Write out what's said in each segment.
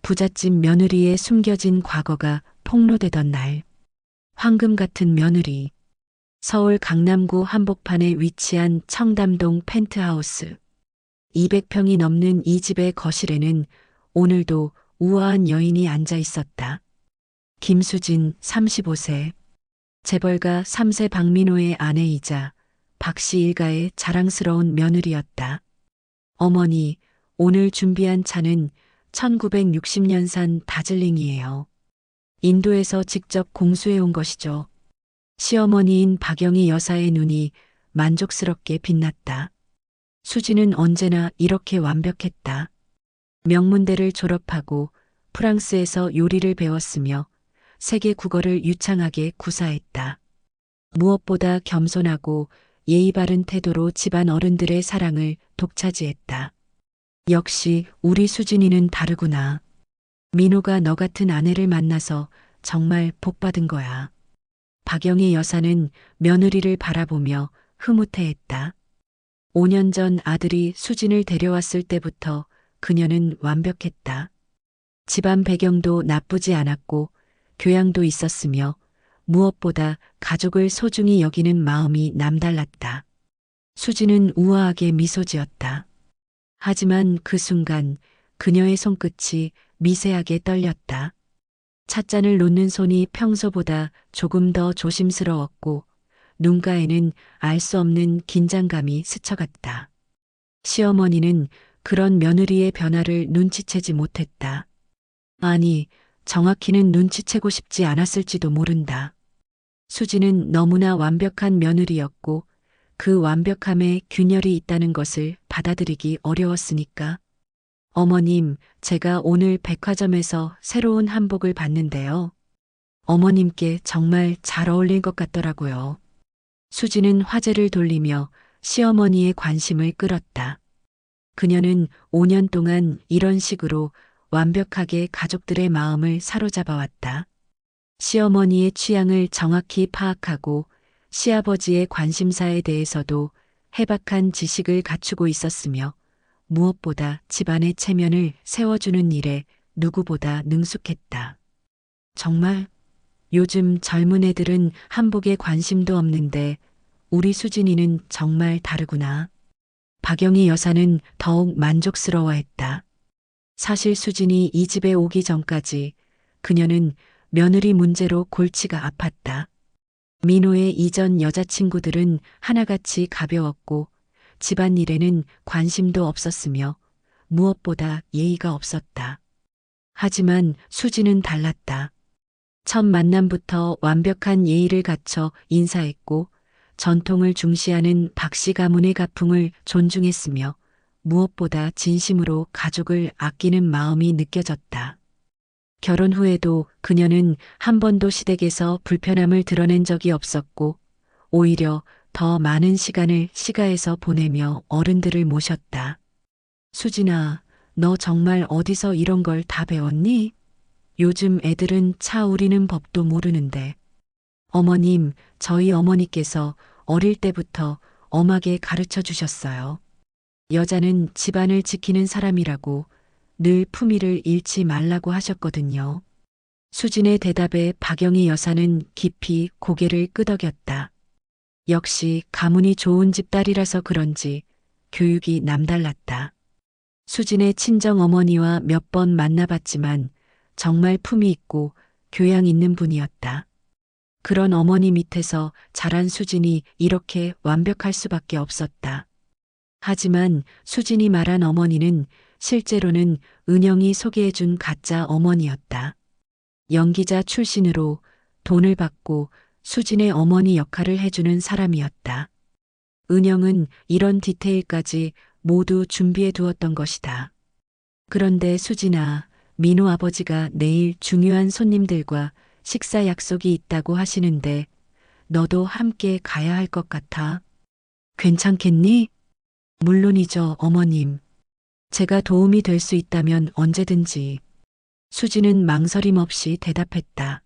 부잣집 며느리의 숨겨진 과거가 폭로되던 날. 황금 같은 며느리. 서울 강남구 한복판에 위치한 청담동 펜트하우스. 200평이 넘는 이 집의 거실에는 오늘도 우아한 여인이 앉아 있었다. 김수진 35세. 재벌가 3세 박민호의 아내이자 박씨 일가의 자랑스러운 며느리였다. 어머니, 오늘 준비한 차는 1960년산 다즐링이에요. 인도에서 직접 공수해 온 것이죠. 시어머니인 박영희 여사의 눈이 만족스럽게 빛났다. 수지는 언제나 이렇게 완벽했다. 명문대를 졸업하고 프랑스에서 요리를 배웠으며 세계 국어를 유창하게 구사했다. 무엇보다 겸손하고 예의 바른 태도로 집안 어른들의 사랑을 독차지했다. 역시 우리 수진이는 다르구나. 민호가 너 같은 아내를 만나서 정말 복 받은 거야. 박영희 여사는 며느리를 바라보며 흐뭇해했다. 5년 전 아들이 수진을 데려왔을 때부터 그녀는 완벽했다. 집안 배경도 나쁘지 않았고 교양도 있었으며 무엇보다 가족을 소중히 여기는 마음이 남달랐다. 수진은 우아하게 미소 지었다. 하지만 그 순간 그녀의 손끝이 미세하게 떨렸다. 찻잔을 놓는 손이 평소보다 조금 더 조심스러웠고 눈가에는 알 수 없는 긴장감이 스쳐갔다. 시어머니는 그런 며느리의 변화를 눈치채지 못했다. 아니, 정확히는 눈치채고 싶지 않았을지도 모른다. 수지는 너무나 완벽한 며느리였고 그 완벽함에 균열이 있다는 것을 받아들이기 어려웠으니까. 어머님, 제가 오늘 백화점에서 새로운 한복을 봤는데요. 어머님께 정말 잘 어울릴 것 같더라고요. 수지는 화제를 돌리며 시어머니의 관심을 끌었다. 그녀는 5년 동안 이런 식으로 완벽하게 가족들의 마음을 사로잡아 왔다. 시어머니의 취향을 정확히 파악하고 시아버지의 관심사에 대해서도 해박한 지식을 갖추고 있었으며 무엇보다 집안의 체면을 세워주는 일에 누구보다 능숙했다. 정말 요즘 젊은 애들은 한복에 관심도 없는데 우리 수진이는 정말 다르구나. 박영희 여사는 더욱 만족스러워했다. 사실 수진이 이 집에 오기 전까지 그녀는 며느리 문제로 골치가 아팠다. 민호의 이전 여자친구들은 하나같이 가벼웠고 집안일에는 관심도 없었으며 무엇보다 예의가 없었다. 하지만 수지는 달랐다. 첫 만남부터 완벽한 예의를 갖춰 인사했고 전통을 중시하는 박씨 가문의 가풍을 존중했으며 무엇보다 진심으로 가족을 아끼는 마음이 느껴졌다. 결혼 후에도 그녀는 한 번도 시댁에서 불편함을 드러낸 적이 없었고 오히려 더 많은 시간을 시가에서 보내며 어른들을 모셨다. 수진아, 너 정말 어디서 이런 걸 다 배웠니? 요즘 애들은 차 우리는 법도 모르는데. 어머님, 저희 어머니께서 어릴 때부터 엄하게 가르쳐 주셨어요. 여자는 집안을 지키는 사람이라고 늘 품위를 잃지 말라고 하셨거든요. 수진의 대답에 박영희 여사는 깊이 고개를 끄덕였다. 역시 가문이 좋은 집 딸이라서 그런지 교육이 남달랐다. 수진의 친정 어머니와 몇 번 만나봤지만 정말 품위 있고 교양 있는 분이었다. 그런 어머니 밑에서 자란 수진이 이렇게 완벽할 수밖에 없었다. 하지만 수진이 말한 어머니는 실제로는 은영이 소개해준 가짜 어머니였다. 연기자 출신으로 돈을 받고 수진의 어머니 역할을 해주는 사람이었다. 은영은 이런 디테일까지 모두 준비해 두었던 것이다. 그런데 수진아, 민호 아버지가 내일 중요한 손님들과 식사 약속이 있다고 하시는데 너도 함께 가야 할 것 같아. 괜찮겠니? 물론이죠, 어머님. 제가 도움이 될 수 있다면 언제든지. 수지는 망설임 없이 대답했다.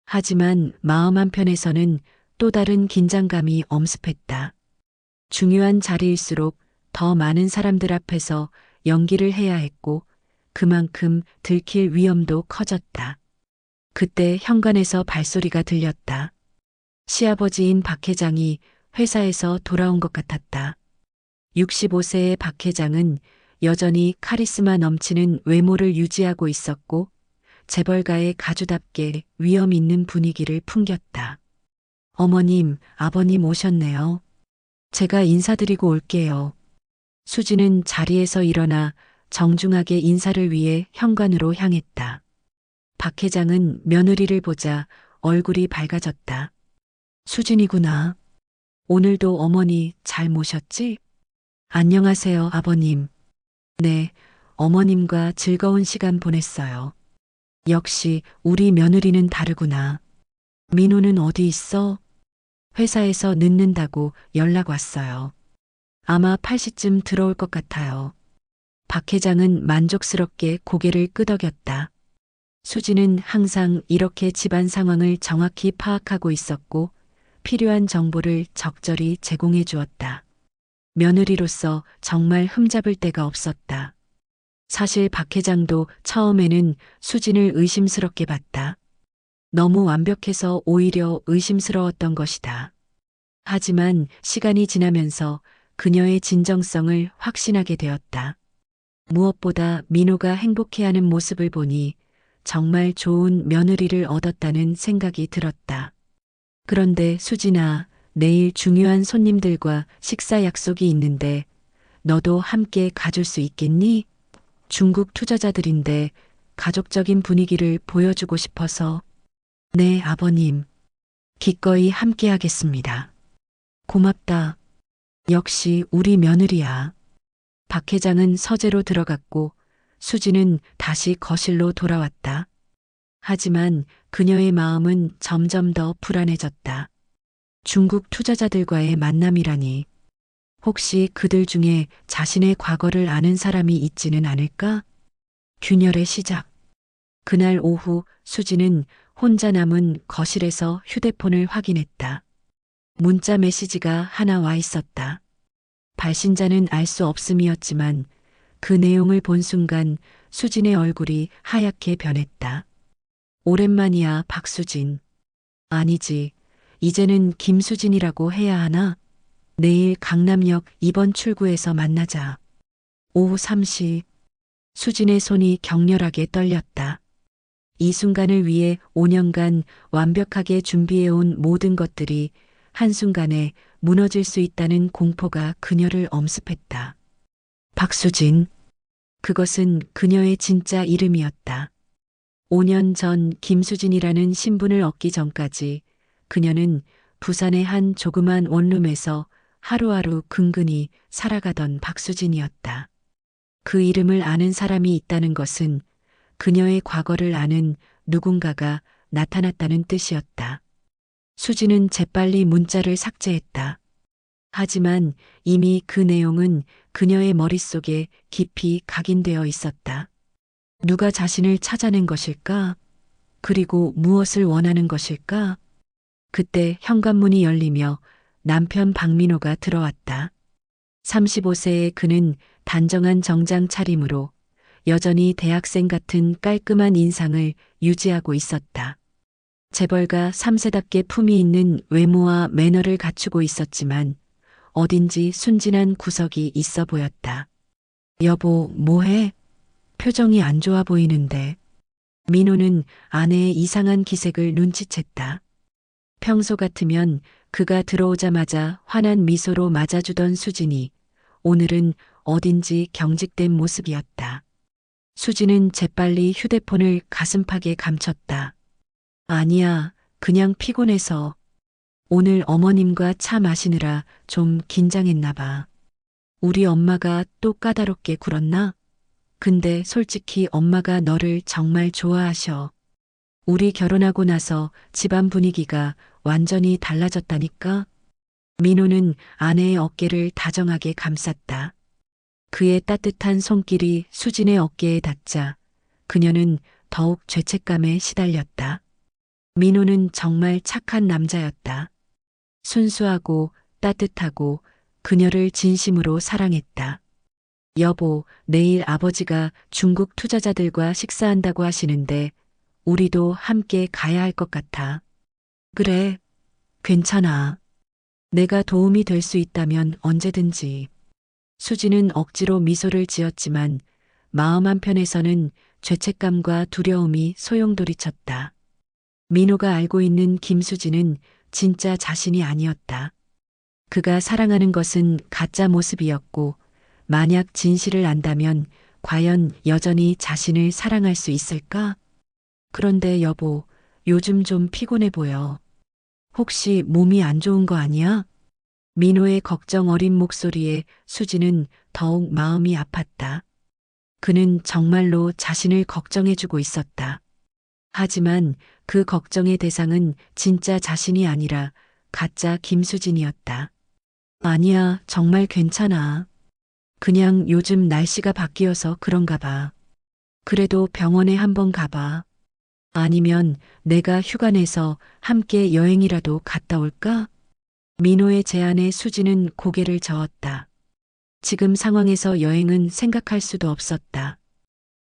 하지만 마음 한편에서는 또 다른 긴장감이 엄습했다. 중요한 자리일수록 더 많은 사람들 앞에서 연기를 해야 했고 그만큼 들킬 위험도 커졌다. 그때 현관에서 발소리가 들렸다. 시아버지인 박 회장이 회사에서 돌아온 것 같았다. 65세의 박 회장은 여전히 카리스마 넘치는 외모를 유지하고 있었고 재벌가의 가주답게 위험 있는 분위기를 풍겼다. 어머님, 아버님 오셨네요. 제가 인사드리고 올게요. 수지는 자리에서 일어나 정중하게 인사를 위해 현관으로 향했다. 박 회장은 며느리를 보자 얼굴이 밝아졌다. 수진이구나. 오늘도 어머니 잘 모셨지? 안녕하세요, 아버님. 네, 어머님과 즐거운 시간 보냈어요. 역시 우리 며느리는 다르구나. 민호는 어디 있어? 회사에서 늦는다고 연락 왔어요. 아마 8시쯤 들어올 것 같아요. 박 회장은 만족스럽게 고개를 끄덕였다. 수지는 항상 이렇게 집안 상황을 정확히 파악하고 있었고 필요한 정보를 적절히 제공해 주었다. 며느리로서 정말 흠잡을 데가 없었다. 사실 박 회장도 처음에는 수진을 의심스럽게 봤다. 너무 완벽해서 오히려 의심스러웠던 것이다. 하지만 시간이 지나면서 그녀의 진정성을 확신하게 되었다. 무엇보다 민호가 행복해하는 모습을 보니 정말 좋은 며느리를 얻었다는 생각이 들었다. 그런데 수진아, 내일 중요한 손님들과 식사 약속이 있는데 너도 함께 가줄 수 있겠니? 중국 투자자들인데 가족적인 분위기를 보여주고 싶어서. 네, 아버님. 기꺼이 함께 하겠습니다. 고맙다. 역시 우리 며느리야. 박 회장은 서재로 들어갔고 수지는 다시 거실로 돌아왔다. 하지만 그녀의 마음은 점점 더 불안해졌다. 중국 투자자들과의 만남이라니. 혹시 그들 중에 자신의 과거를 아는 사람이 있지는 않을까? 균열의 시작. 그날 오후 수지는 혼자 남은 거실에서 휴대폰을 확인했다. 문자 메시지가 하나 와 있었다. 발신자는 알 수 없음이었지만 그 내용을 본 순간 수진의 얼굴이 하얗게 변했다. 오랜만이야, 박수진. 아니지. 이제는 김수진이라고 해야 하나? 내일 강남역 2번 출구에서 만나자. 오후 3시. 수진의 손이 격렬하게 떨렸다. 이 순간을 위해 5년간 완벽하게 준비해온 모든 것들이 한순간에 무너질 수 있다는 공포가 그녀를 엄습했다. 박수진. 그것은 그녀의 진짜 이름이었다. 5년 전 김수진이라는 신분을 얻기 전까지 그녀는 부산의 한 조그만 원룸에서 하루하루 근근히 살아가던 박수진이었다. 그 이름을 아는 사람이 있다는 것은 그녀의 과거를 아는 누군가가 나타났다는 뜻이었다. 수지는 재빨리 문자를 삭제했다. 하지만 이미 그 내용은 그녀의 머릿속에 깊이 각인되어 있었다. 누가 자신을 찾아낸 것일까? 그리고 무엇을 원하는 것일까? 그때 현관문이 열리며 남편 박민호가 들어왔다. 35세의 그는 단정한 정장 차림으로 여전히 대학생 같은 깔끔한 인상을 유지하고 있었다. 재벌가 3세답게 품위 있는 외모와 매너를 갖추고 있었지만 어딘지 순진한 구석이 있어 보였다. 여보, 뭐해? 표정이 안 좋아 보이는데. 민호는 아내의 이상한 기색을 눈치챘다. 평소 같으면 그가 들어오자마자 환한 미소로 맞아주던 수진이 오늘은 어딘지 경직된 모습이었다. 수진은 재빨리 휴대폰을 가슴팍에 감췄다. 아니야, 그냥 피곤해서. 오늘 어머님과 차 마시느라 좀 긴장했나 봐. 우리 엄마가 또 까다롭게 굴었나? 근데 솔직히 엄마가 너를 정말 좋아하셔. 우리 결혼하고 나서 집안 분위기가 완전히 달라졌다니까? 민호는 아내의 어깨를 다정하게 감쌌다. 그의 따뜻한 손길이 수진의 어깨에 닿자 그녀는 더욱 죄책감에 시달렸다. 민호는 정말 착한 남자였다. 순수하고 따뜻하고 그녀를 진심으로 사랑했다. 여보, 내일 아버지가 중국 투자자들과 식사한다고 하시는데 우리도 함께 가야 할 것 같아. 그래, 괜찮아. 내가 도움이 될 수 있다면 언제든지. 수지는 억지로 미소를 지었지만 마음 한편에서는 죄책감과 두려움이 소용돌이쳤다. 민호가 알고 있는 김수지는 진짜 자신이 아니었다. 그가 사랑하는 것은 가짜 모습이었고, 만약 진실을 안다면 과연 여전히 자신을 사랑할 수 있을까? 그런데 여보, 요즘 좀 피곤해 보여. 혹시 몸이 안 좋은 거 아니야? 민호의 걱정 어린 목소리에 수지는 더욱 마음이 아팠다. 그는 정말로 자신을 걱정해주고 있었다. 하지만 그 걱정의 대상은 진짜 자신이 아니라 가짜 김수진이었다. 아니야, 정말 괜찮아. 그냥 요즘 날씨가 바뀌어서 그런가 봐. 그래도 병원에 한번 가봐. 아니면 내가 휴가 내서 함께 여행이라도 갔다 올까? 민호의 제안에 수지는 고개를 저었다. 지금 상황에서 여행은 생각할 수도 없었다.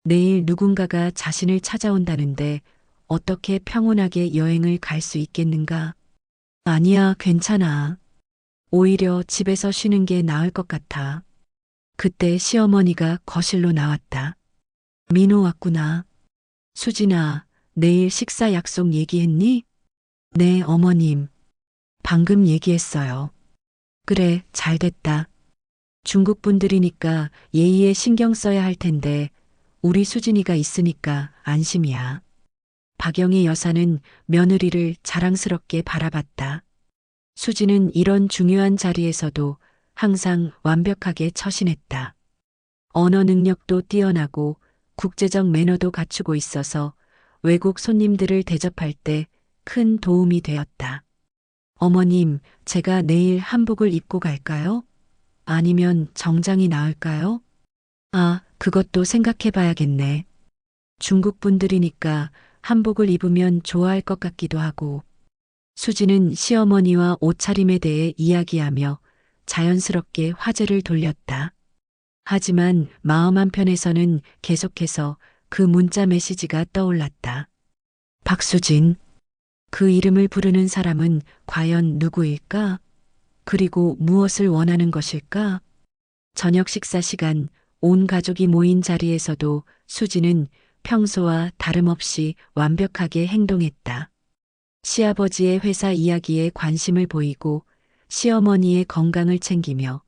내일 누군가가 자신을 찾아온다는데 어떻게 평온하게 여행을 갈 수 있겠는가? 아니야, 괜찮아. 오히려 집에서 쉬는 게 나을 것 같아. 그때 시어머니가 거실로 나왔다. 민호 왔구나. 수진아, 내일 식사 약속 얘기했니? 네, 어머님. 방금 얘기했어요. 그래, 잘 됐다. 중국 분들이니까 예의에 신경 써야 할 텐데 우리 수진이가 있으니까 안심이야. 박영희 여사는 며느리를 자랑스럽게 바라봤다. 수진은 이런 중요한 자리에서도 항상 완벽하게 처신했다. 언어 능력도 뛰어나고 국제적 매너도 갖추고 있어서 외국 손님들을 대접할 때 큰 도움이 되었다. 어머님, 제가 내일 한복을 입고 갈까요? 아니면 정장이 나을까요? 아, 그것도 생각해 봐야겠네. 중국 분들이니까 한복을 입으면 좋아할 것 같기도 하고. 수지는 시어머니와 옷차림에 대해 이야기하며 자연스럽게 화제를 돌렸다. 하지만 마음 한편에서는 계속해서 그 문자 메시지가 떠올랐다. 박수진. 그 이름을 부르는 사람은 과연 누구일까? 그리고 무엇을 원하는 것일까? 저녁 식사 시간, 온 가족이 모인 자리에서도 수지는 평소와 다름없이 완벽하게 행동했다. 시아버지의 회사 이야기에 관심을 보이고 시어머니의 건강을 챙기며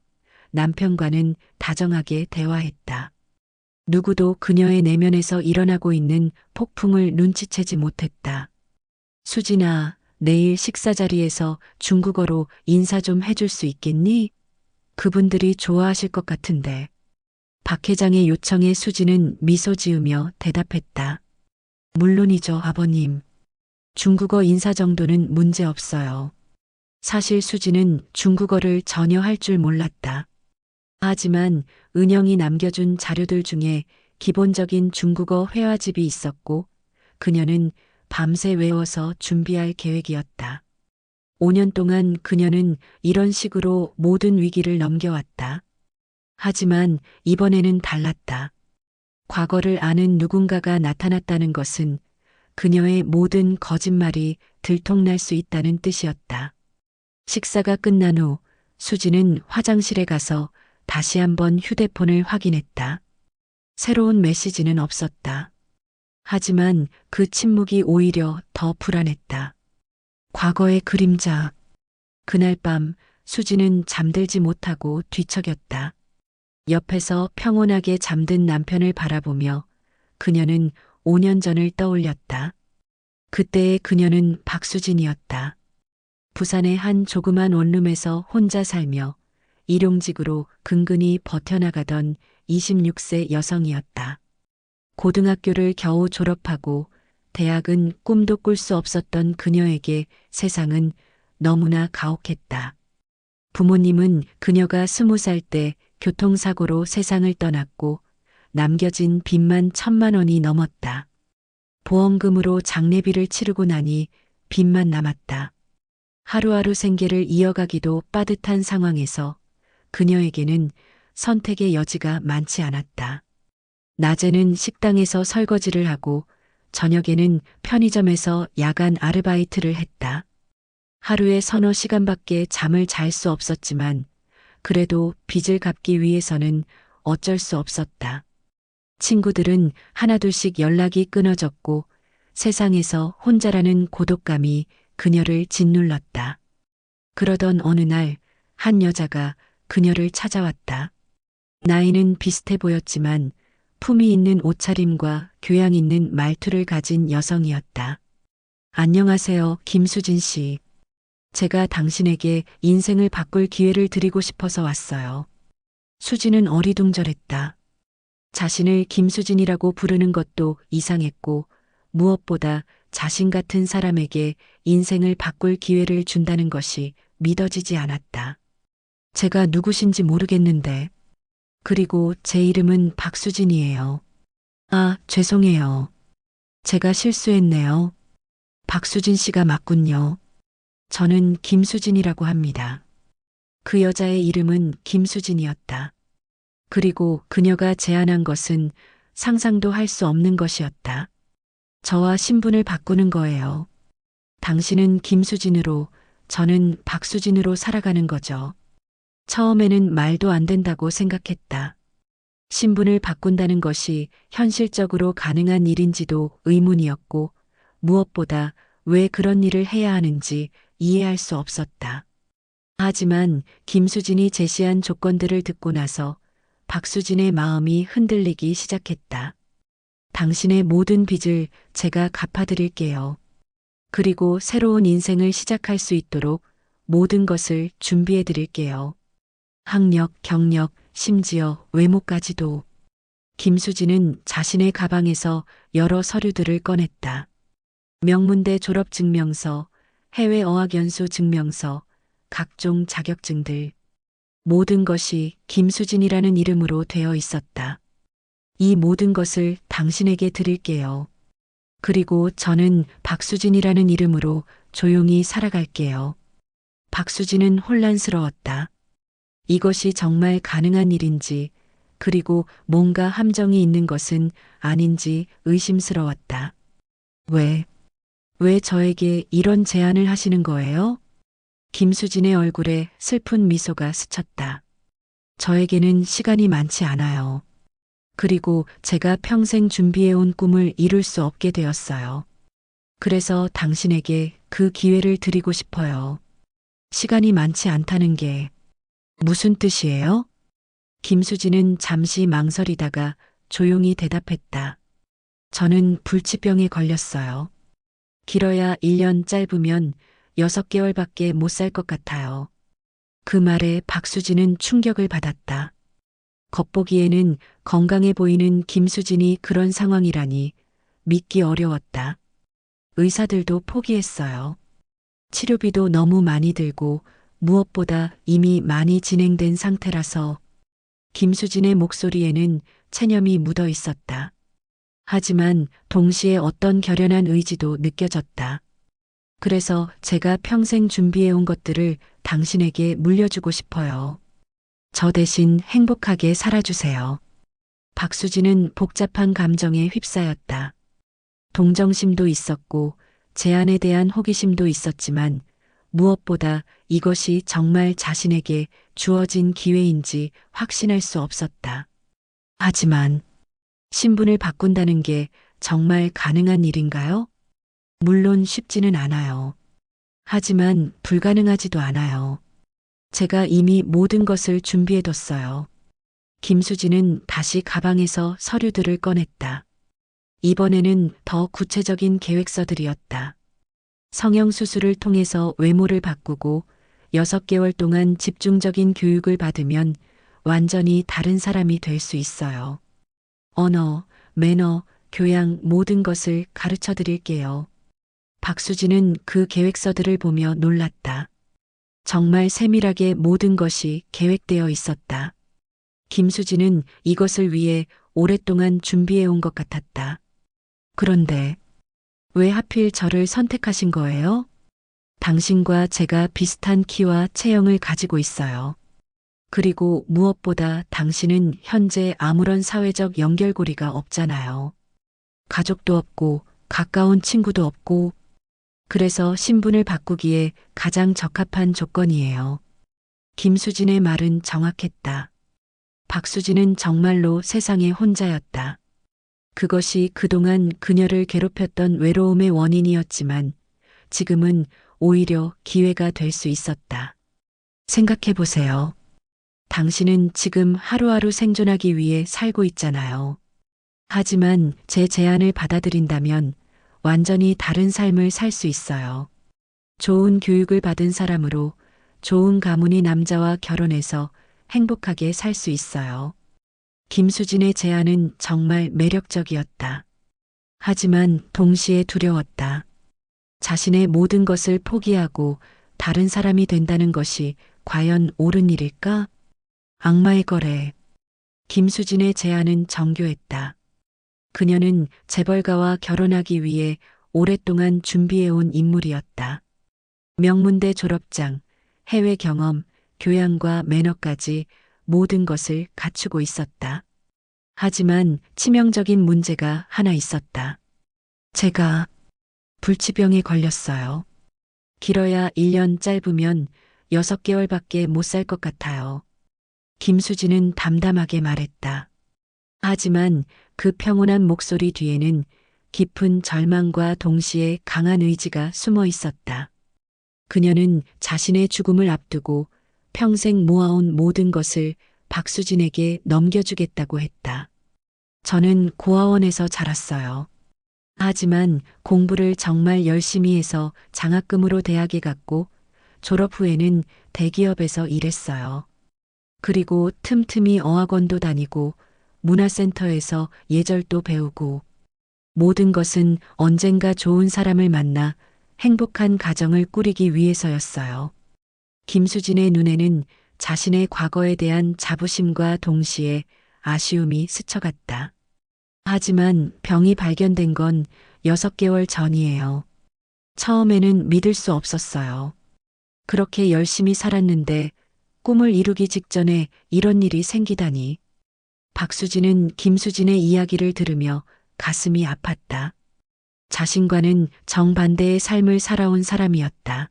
남편과는 다정하게 대화했다. 누구도 그녀의 내면에서 일어나고 있는 폭풍을 눈치채지 못했다. 수진아, 내일 식사 자리에서 중국어로 인사 좀 해줄 수 있겠니? 그분들이 좋아하실 것 같은데. 박 회장의 요청에 수지는 미소 지으며 대답했다. 물론이죠, 아버님. 중국어 인사 정도는 문제 없어요. 사실 수지는 중국어를 전혀 할 줄 몰랐다. 하지만 은영이 남겨준 자료들 중에 기본적인 중국어 회화집이 있었고 그녀는 밤새 외워서 준비할 계획이었다. 5년 동안 그녀는 이런 식으로 모든 위기를 넘겨왔다. 하지만 이번에는 달랐다. 과거를 아는 누군가가 나타났다는 것은 그녀의 모든 거짓말이 들통날 수 있다는 뜻이었다. 식사가 끝난 후 수지는 화장실에 가서 다시 한번 휴대폰을 확인했다. 새로운 메시지는 없었다. 하지만 그 침묵이 오히려 더 불안했다. 과거의 그림자. 그날 밤 수지는 잠들지 못하고 뒤척였다. 옆에서 평온하게 잠든 남편을 바라보며 그녀는 5년 전을 떠올렸다. 그때의 그녀는 박수진이었다. 부산의 한 조그만 원룸에서 혼자 살며 일용직으로 근근히 버텨나가던 26세 여성이었다. 고등학교를 겨우 졸업하고 대학은 꿈도 꿀 수 없었던 그녀에게 세상은 너무나 가혹했다. 부모님은 그녀가 20살 때 교통사고로 세상을 떠났고 남겨진 빚만 1,000만 원이 넘었다. 보험금으로 장례비를 치르고 나니 빚만 남았다. 하루하루 생계를 이어가기도 빠듯한 상황에서 그녀에게는 선택의 여지가 많지 않았다. 낮에는 식당에서 설거지를 하고 저녁에는 편의점에서 야간 아르바이트를 했다. 하루에 서너 시간밖에 잠을 잘 수 없었지만 그래도 빚을 갚기 위해서는 어쩔 수 없었다. 친구들은 하나둘씩 연락이 끊어졌고 세상에서 혼자라는 고독감이 그녀를 짓눌렀다. 그러던 어느 날 한 여자가 그녀를 찾아왔다. 나이는 비슷해 보였지만 품위 있는 옷차림과 교양 있는 말투를 가진 여성이었다. 안녕하세요, 김수진 씨. 제가 당신에게 인생을 바꿀 기회를 드리고 싶어서 왔어요. 수진은 어리둥절했다. 자신을 김수진이라고 부르는 것도 이상했고 무엇보다 자신 같은 사람에게 인생을 바꿀 기회를 준다는 것이 믿어지지 않았다. 제가 누구신지 모르겠는데. 그리고 제 이름은 박수진이에요. 아, 죄송해요. 제가 실수했네요. 박수진 씨가 맞군요. 저는 김수진이라고 합니다. 그 여자의 이름은 김수진이었다. 그리고 그녀가 제안한 것은 상상도 할 수 없는 것이었다. 저와 신분을 바꾸는 거예요. 당신은 김수진으로, 저는 박수진으로 살아가는 거죠. 처음에는 말도 안 된다고 생각했다. 신분을 바꾼다는 것이 현실적으로 가능한 일인지도 의문이었고, 무엇보다 왜 그런 일을 해야 하는지 이해할 수 없었다. 하지만 김수진이 제시한 조건들을 듣고 나서 박수진의 마음이 흔들리기 시작했다. 당신의 모든 빚을 제가 갚아드릴게요. 그리고 새로운 인생을 시작할 수 있도록 모든 것을 준비해드릴게요. 학력, 경력, 심지어 외모까지도. 김수진은 자신의 가방에서 여러 서류들을 꺼냈다. 명문대 졸업증명서, 해외 어학연수 증명서, 각종 자격증들. 모든 것이 김수진이라는 이름으로 되어 있었다. 이 모든 것을 당신에게 드릴게요. 그리고 저는 박수진이라는 이름으로 조용히 살아갈게요. 박수진은 혼란스러웠다. 이것이 정말 가능한 일인지, 그리고 뭔가 함정이 있는 것은 아닌지 의심스러웠다. 왜 저에게 이런 제안을 하시는 거예요? 김수진의 얼굴에 슬픈 미소가 스쳤다. 저에게는 시간이 많지 않아요. 그리고 제가 평생 준비해온 꿈을 이룰 수 없게 되었어요. 그래서 당신에게 그 기회를 드리고 싶어요. 시간이 많지 않다는 게 무슨 뜻이에요? 김수진은 잠시 망설이다가 조용히 대답했다. 저는 불치병에 걸렸어요. 길어야 1년, 짧으면 6개월밖에 못 살 것 같아요. 그 말에 박수진은 충격을 받았다. 겉보기에는 건강해 보이는 김수진이 그런 상황이라니 믿기 어려웠다. 의사들도 포기했어요. 치료비도 너무 많이 들고 무엇보다 이미 많이 진행된 상태라서. 김수진의 목소리에는 체념이 묻어 있었다. 하지만 동시에 어떤 결연한 의지도 느껴졌다. 그래서 제가 평생 준비해온 것들을 당신에게 물려주고 싶어요. 저 대신 행복하게 살아주세요. 박수진은 복잡한 감정에 휩싸였다. 동정심도 있었고 제안에 대한 호기심도 있었지만 무엇보다 이것이 정말 자신에게 주어진 기회인지 확신할 수 없었다. 하지만 신분을 바꾼다는 게 정말 가능한 일인가요? 물론 쉽지는 않아요. 하지만 불가능하지도 않아요. 제가 이미 모든 것을 준비해뒀어요. 김수진은 다시 가방에서 서류들을 꺼냈다. 이번에는 더 구체적인 계획서들이었다. 성형수술을 통해서 외모를 바꾸고 6개월 동안 집중적인 교육을 받으면 완전히 다른 사람이 될 수 있어요. 언어, 매너, 교양 모든 것을 가르쳐 드릴게요. 박수진은 그 계획서들을 보며 놀랐다. 정말 세밀하게 모든 것이 계획되어 있었다. 김수진은 이것을 위해 오랫동안 준비해 온 것 같았다. 그런데 왜 하필 저를 선택하신 거예요? 당신과 제가 비슷한 키와 체형을 가지고 있어요. 그리고 무엇보다 당신은 현재 아무런 사회적 연결고리가 없잖아요. 가족도 없고 가까운 친구도 없고 그래서 신분을 바꾸기에 가장 적합한 조건이에요. 김수진의 말은 정확했다. 박수진은 정말로 세상에 혼자였다. 그것이 그동안 그녀를 괴롭혔던 외로움의 원인이었지만 지금은 오히려 기회가 될 수 있었다. 생각해 보세요. 당신은 지금 하루하루 생존하기 위해 살고 있잖아요. 하지만 제 제안을 받아들인다면 완전히 다른 삶을 살 수 있어요. 좋은 교육을 받은 사람으로 좋은 가문의 남자와 결혼해서 행복하게 살 수 있어요. 김수진의 제안은 정말 매력적이었다. 하지만 동시에 두려웠다. 자신의 모든 것을 포기하고 다른 사람이 된다는 것이 과연 옳은 일일까? 악마의 거래. 김수진의 제안은 정교했다. 그녀는 재벌가와 결혼하기 위해 오랫동안 준비해온 인물이었다. 명문대 졸업장, 해외 경험, 교양과 매너까지 모든 것을 갖추고 있었다. 하지만 치명적인 문제가 하나 있었다. 제가 불치병에 걸렸어요. 길어야 1년, 짧으면 6개월밖에 못 살 것 같아요. 김수진은 담담하게 말했다. 하지만 그 평온한 목소리 뒤에는 깊은 절망과 동시에 강한 의지가 숨어 있었다. 그녀는 자신의 죽음을 앞두고 평생 모아온 모든 것을 박수진에게 넘겨주겠다고 했다. 저는 고아원에서 자랐어요. 하지만 공부를 정말 열심히 해서 장학금으로 대학에 갔고 졸업 후에는 대기업에서 일했어요. 그리고 틈틈이 어학원도 다니고 문화센터에서 예절도 배우고 모든 것은 언젠가 좋은 사람을 만나 행복한 가정을 꾸리기 위해서였어요. 김수진의 눈에는 자신의 과거에 대한 자부심과 동시에 아쉬움이 스쳐갔다. 하지만 병이 발견된 건 6개월 전이에요. 처음에는 믿을 수 없었어요. 그렇게 열심히 살았는데 꿈을 이루기 직전에 이런 일이 생기다니. 박수진은 김수진의 이야기를 들으며 가슴이 아팠다. 자신과는 정반대의 삶을 살아온 사람이었다.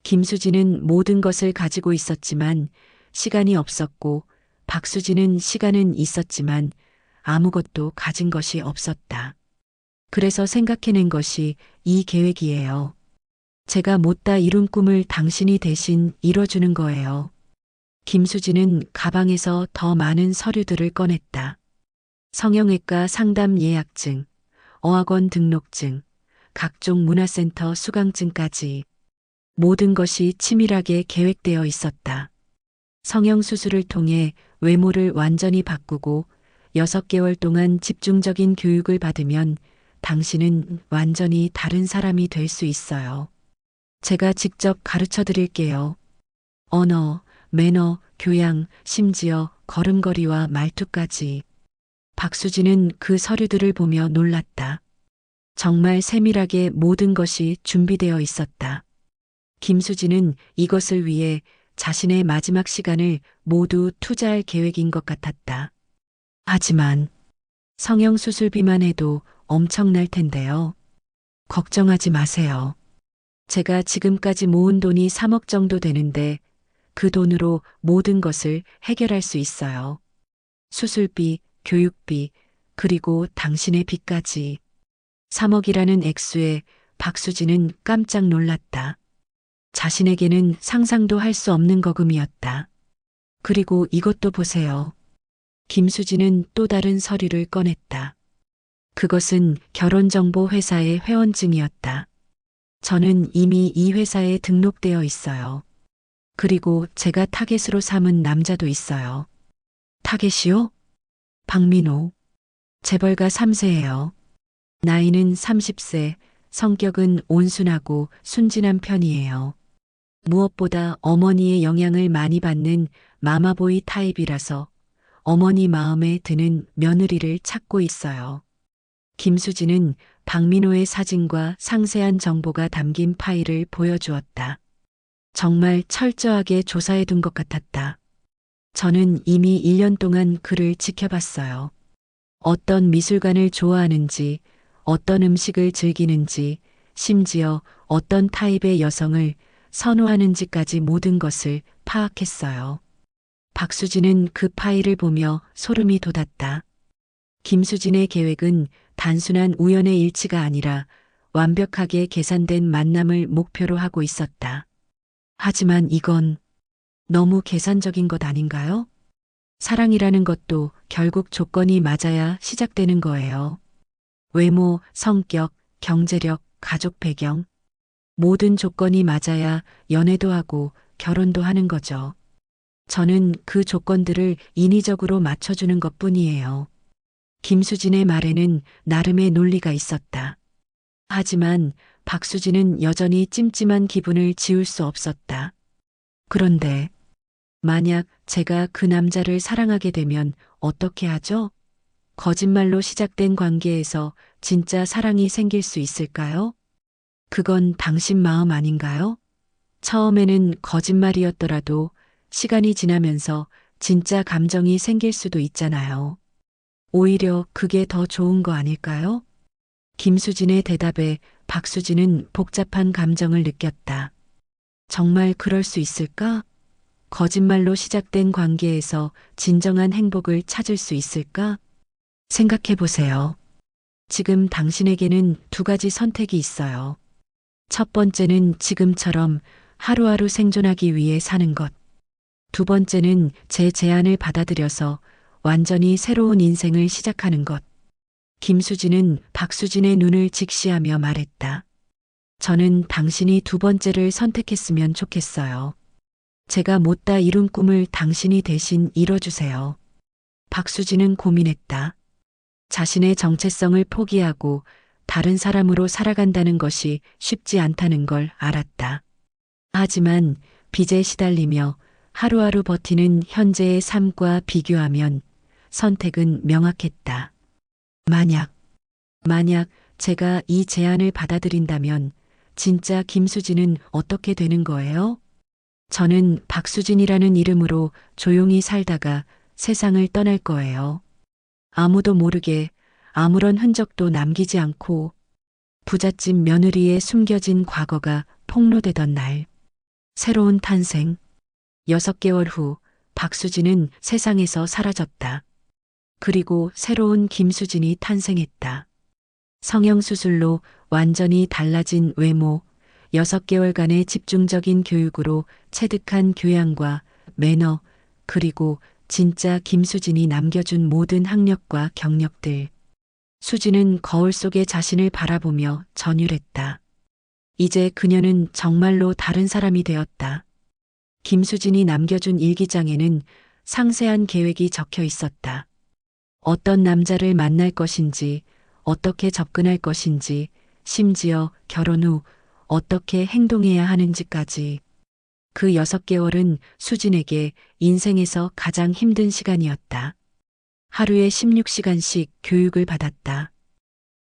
김수진은 모든 것을 가지고 있었지만 시간이 없었고 박수진은 시간은 있었지만 아무것도 가진 것이 없었다. 그래서 생각해낸 것이 이 계획이에요. 제가 못다 이룬 꿈을 당신이 대신 이뤄주는 거예요. 김수진은 가방에서 더 많은 서류들을 꺼냈다. 성형외과 상담 예약증, 어학원 등록증, 각종 문화센터 수강증까지 모든 것이 치밀하게 계획되어 있었다. 성형수술을 통해 외모를 완전히 바꾸고 6개월 동안 집중적인 교육을 받으면 당신은 완전히 다른 사람이 될 수 있어요. 제가 직접 가르쳐 드릴게요. 언어, 매너, 교양, 심지어 걸음걸이와 말투까지. 박수진은 그 서류들을 보며 놀랐다. 정말 세밀하게 모든 것이 준비되어 있었다. 김수진은 이것을 위해 자신의 마지막 시간을 모두 투자할 계획인 것 같았다. 하지만 성형수술비만 해도 엄청날 텐데요. 걱정하지 마세요. 제가 지금까지 모은 돈이 3억 정도 되는데 그 돈으로 모든 것을 해결할 수 있어요. 수술비, 교육비, 그리고 당신의 빚까지. 3억이라는 액수에 박수진은 깜짝 놀랐다. 자신에게는 상상도 할 수 없는 거금이었다. 그리고 이것도 보세요. 김수진은 또 다른 서류를 꺼냈다. 그것은 결혼정보 회사의 회원증이었다. 저는 이미 이 회사에 등록되어 있어요. 그리고 제가 타겟으로 삼은 남자도 있어요. 타겟이요? 박민호. 재벌가 3세예요. 나이는 30세, 성격은 온순하고 순진한 편이에요. 무엇보다 어머니의 영향을 많이 받는 마마보이 타입이라서 어머니 마음에 드는 며느리를 찾고 있어요. 김수진은 박민호의 사진과 상세한 정보가 담긴 파일을 보여주었다. 정말 철저하게 조사해 둔 것 같았다. 저는 이미 1년 동안 그를 지켜봤어요. 어떤 미술관을 좋아하는지, 어떤 음식을 즐기는지, 심지어 어떤 타입의 여성을 선호하는지까지 모든 것을 파악했어요. 박수진은 그 파일을 보며 소름이 돋았다. 김수진의 계획은 단순한 우연의 일치가 아니라 완벽하게 계산된 만남을 목표로 하고 있었다. 하지만 이건 너무 계산적인 것 아닌가요? 사랑이라는 것도 결국 조건이 맞아야 시작되는 거예요. 외모, 성격, 경제력, 가족 배경. 모든 조건이 맞아야 연애도 하고 결혼도 하는 거죠. 저는 그 조건들을 인위적으로 맞춰주는 것 뿐이에요. 김수진의 말에는 나름의 논리가 있었다. 하지만 박수진은 여전히 찜찜한 기분을 지울 수 없었다. 그런데 만약 제가 그 남자를 사랑하게 되면 어떻게 하죠? 거짓말로 시작된 관계에서 진짜 사랑이 생길 수 있을까요? 그건 당신 마음 아닌가요? 처음에는 거짓말이었더라도 시간이 지나면서 진짜 감정이 생길 수도 있잖아요. 오히려 그게 더 좋은 거 아닐까요? 김수진의 대답에 박수진은 복잡한 감정을 느꼈다. 정말 그럴 수 있을까? 거짓말로 시작된 관계에서 진정한 행복을 찾을 수 있을까? 생각해 보세요. 지금 당신에게는 두 가지 선택이 있어요. 첫 번째는 지금처럼 하루하루 생존하기 위해 사는 것. 두 번째는 제 제안을 받아들여서 완전히 새로운 인생을 시작하는 것. 김수진은 박수진의 눈을 직시하며 말했다. 저는 당신이 두 번째를 선택했으면 좋겠어요. 제가 못다 이룬 꿈을 당신이 대신 이뤄주세요. 박수진은 고민했다. 자신의 정체성을 포기하고 다른 사람으로 살아간다는 것이 쉽지 않다는 걸 알았다. 하지만 빚에 시달리며 하루하루 버티는 현재의 삶과 비교하면 선택은 명확했다. 만약 제가 이 제안을 받아들인다면 진짜 김수진은 어떻게 되는 거예요? 저는 박수진이라는 이름으로 조용히 살다가 세상을 떠날 거예요. 아무도 모르게 아무런 흔적도 남기지 않고 부잣집 며느리의 숨겨진 과거가 폭로되던 날. 새로운 탄생. 6개월 후 박수진은 세상에서 사라졌다. 그리고 새로운 김수진이 탄생했다. 성형수술로 완전히 달라진 외모, 6개월간의 집중적인 교육으로 체득한 교양과 매너, 그리고 진짜 김수진이 남겨준 모든 학력과 경력들. 수진은 거울 속에 자신을 바라보며 전율했다. 이제 그녀는 정말로 다른 사람이 되었다. 김수진이 남겨준 일기장에는 상세한 계획이 적혀 있었다. 어떤 남자를 만날 것인지, 어떻게 접근할 것인지, 심지어 결혼 후 어떻게 행동해야 하는지까지. 그 6개월은 수진에게 인생에서 가장 힘든 시간이었다. 하루에 16시간씩 교육을 받았다.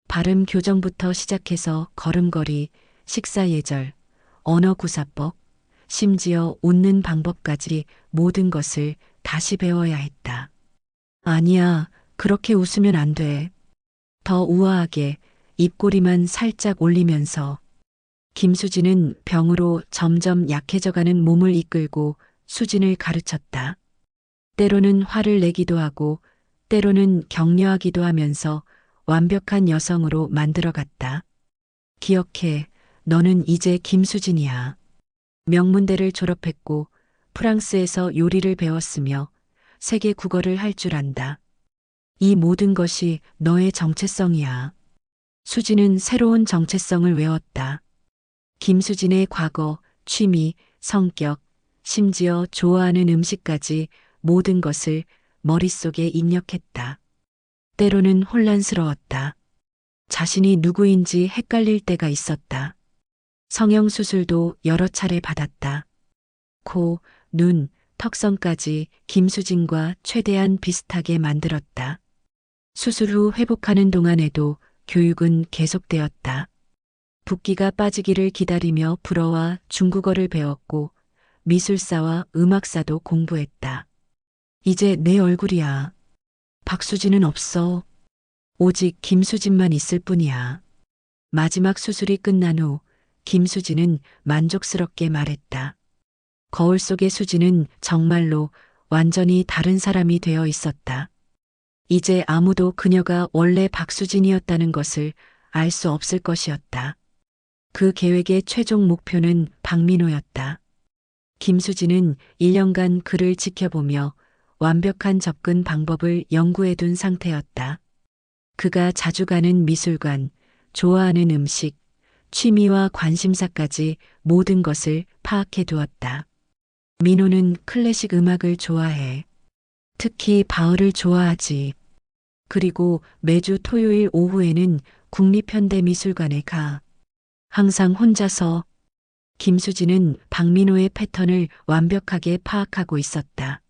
발음 교정부터 시작해서 걸음걸이, 식사 예절, 언어 구사법, 심지어 웃는 방법까지 모든 것을 다시 배워야 했다. 아니야, 그렇게 웃으면 안 돼. 더 우아하게 입꼬리만 살짝 올리면서. 김수진은 병으로 점점 약해져가는 몸을 이끌고 수진을 가르쳤다. 때로는 화를 내기도 하고 때로는 격려하기도 하면서 완벽한 여성으로 만들어갔다. 기억해, 너는 이제 김수진이야. 명문대를 졸업했고 프랑스에서 요리를 배웠으며 세계 국어를 할 줄 안다. 이 모든 것이 너의 정체성이야. 수진은 새로운 정체성을 외웠다. 김수진의 과거, 취미, 성격, 심지어 좋아하는 음식까지 모든 것을 머릿속에 입력했다. 때로는 혼란스러웠다. 자신이 누구인지 헷갈릴 때가 있었다. 성형수술도 여러 차례 받았다. 코, 눈, 턱선까지 김수진과 최대한 비슷하게 만들었다. 수술 후 회복하는 동안에도 교육은 계속되었다. 붓기가 빠지기를 기다리며 불어와 중국어를 배웠고 미술사와 음악사도 공부했다. 이제 내 얼굴이야. 박수진은 없어. 오직 김수진만 있을 뿐이야. 마지막 수술이 끝난 후 김수진은 만족스럽게 말했다. 거울 속의 수진은 정말로 완전히 다른 사람이 되어 있었다. 이제 아무도 그녀가 원래 박수진이었다는 것을 알 수 없을 것이었다. 그 계획의 최종 목표는 박민호였다. 김수진은 1년간 그를 지켜보며 완벽한 접근 방법을 연구해둔 상태였다. 그가 자주 가는 미술관, 좋아하는 음식, 취미와 관심사까지 모든 것을 파악해 두었다. 민호는 클래식 음악을 좋아해. 특히 바흐를 좋아하지. 그리고 매주 토요일 오후에는 국립현대미술관에 가. 항상 혼자서. 김수진은 박민호의 패턴을 완벽하게 파악하고 있었다.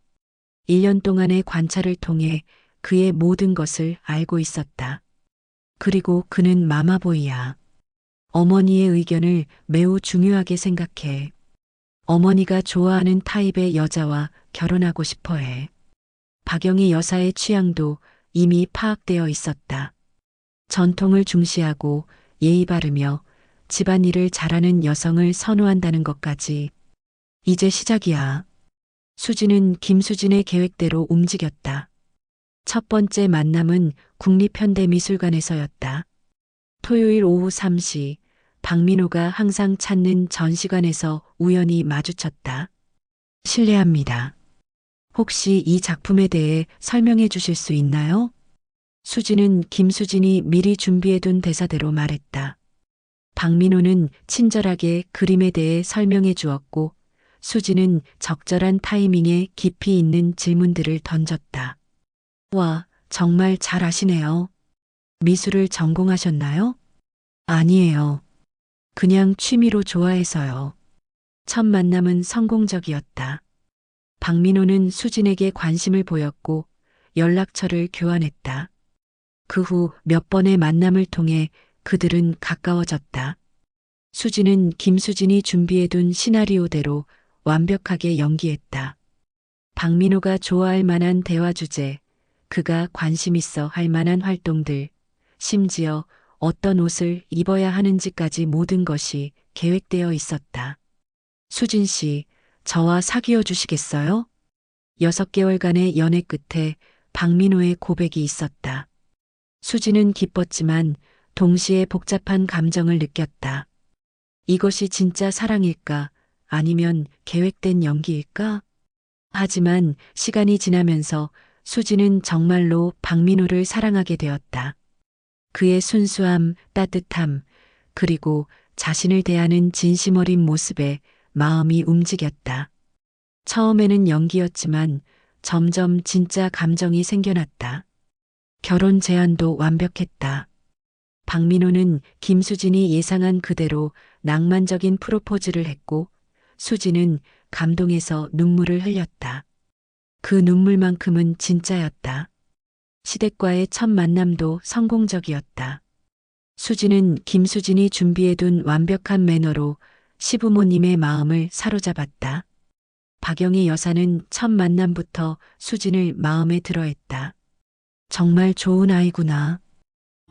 1년 동안의 관찰을 통해 그의 모든 것을 알고 있었다. 그리고 그는 마마보이야. 어머니의 의견을 매우 중요하게 생각해. 어머니가 좋아하는 타입의 여자와 결혼하고 싶어 해. 박영희 여사의 취향도 이미 파악되어 있었다. 전통을 중시하고 예의 바르며 집안일을 잘하는 여성을 선호한다는 것까지. 이제 시작이야. 수진은 김수진의 계획대로 움직였다. 첫 번째 만남은 국립현대미술관에서였다. 토요일 오후 3시 박민호가 항상 찾는 전시관에서 우연히 마주쳤다. 실례합니다. 혹시 이 작품에 대해 설명해 주실 수 있나요? 수진은 김수진이 미리 준비해둔 대사대로 말했다. 박민호는 친절하게 그림에 대해 설명해 주었고 수진은 적절한 타이밍에 깊이 있는 질문들을 던졌다. 와, 정말 잘 아시네요. 미술을 전공하셨나요? 아니에요. 그냥 취미로 좋아해서요. 첫 만남은 성공적이었다. 박민호는 수진에게 관심을 보였고 연락처를 교환했다. 그 후 몇 번의 만남을 통해 그들은 가까워졌다. 수진은 김수진이 준비해둔 시나리오대로 완벽하게 연기했다. 박민호가 좋아할 만한 대화 주제, 그가 관심 있어 할 만한 활동들, 심지어 어떤 옷을 입어야 하는지까지 모든 것이 계획되어 있었다. 수진 씨, 저와 사귀어 주시겠어요? 6개월간의 연애 끝에 박민호의 고백이 있었다. 수진은 기뻤지만 동시에 복잡한 감정을 느꼈다. 이것이 진짜 사랑일까? 아니면 계획된 연기일까? 하지만 시간이 지나면서 수진은 정말로 박민호를 사랑하게 되었다. 그의 순수함, 따뜻함, 그리고 자신을 대하는 진심 어린 모습에 마음이 움직였다. 처음에는 연기였지만 점점 진짜 감정이 생겨났다. 결혼 제안도 완벽했다. 박민호는 김수진이 예상한 그대로 낭만적인 프로포즈를 했고 수진은 감동해서 눈물을 흘렸다. 그 눈물만큼은 진짜였다. 시댁과의 첫 만남도 성공적이었다. 수진은 김수진이 준비해둔 완벽한 매너로 시부모님의 마음을 사로잡았다. 박영희 여사는 첫 만남부터 수진을 마음에 들어했다. 정말 좋은 아이구나.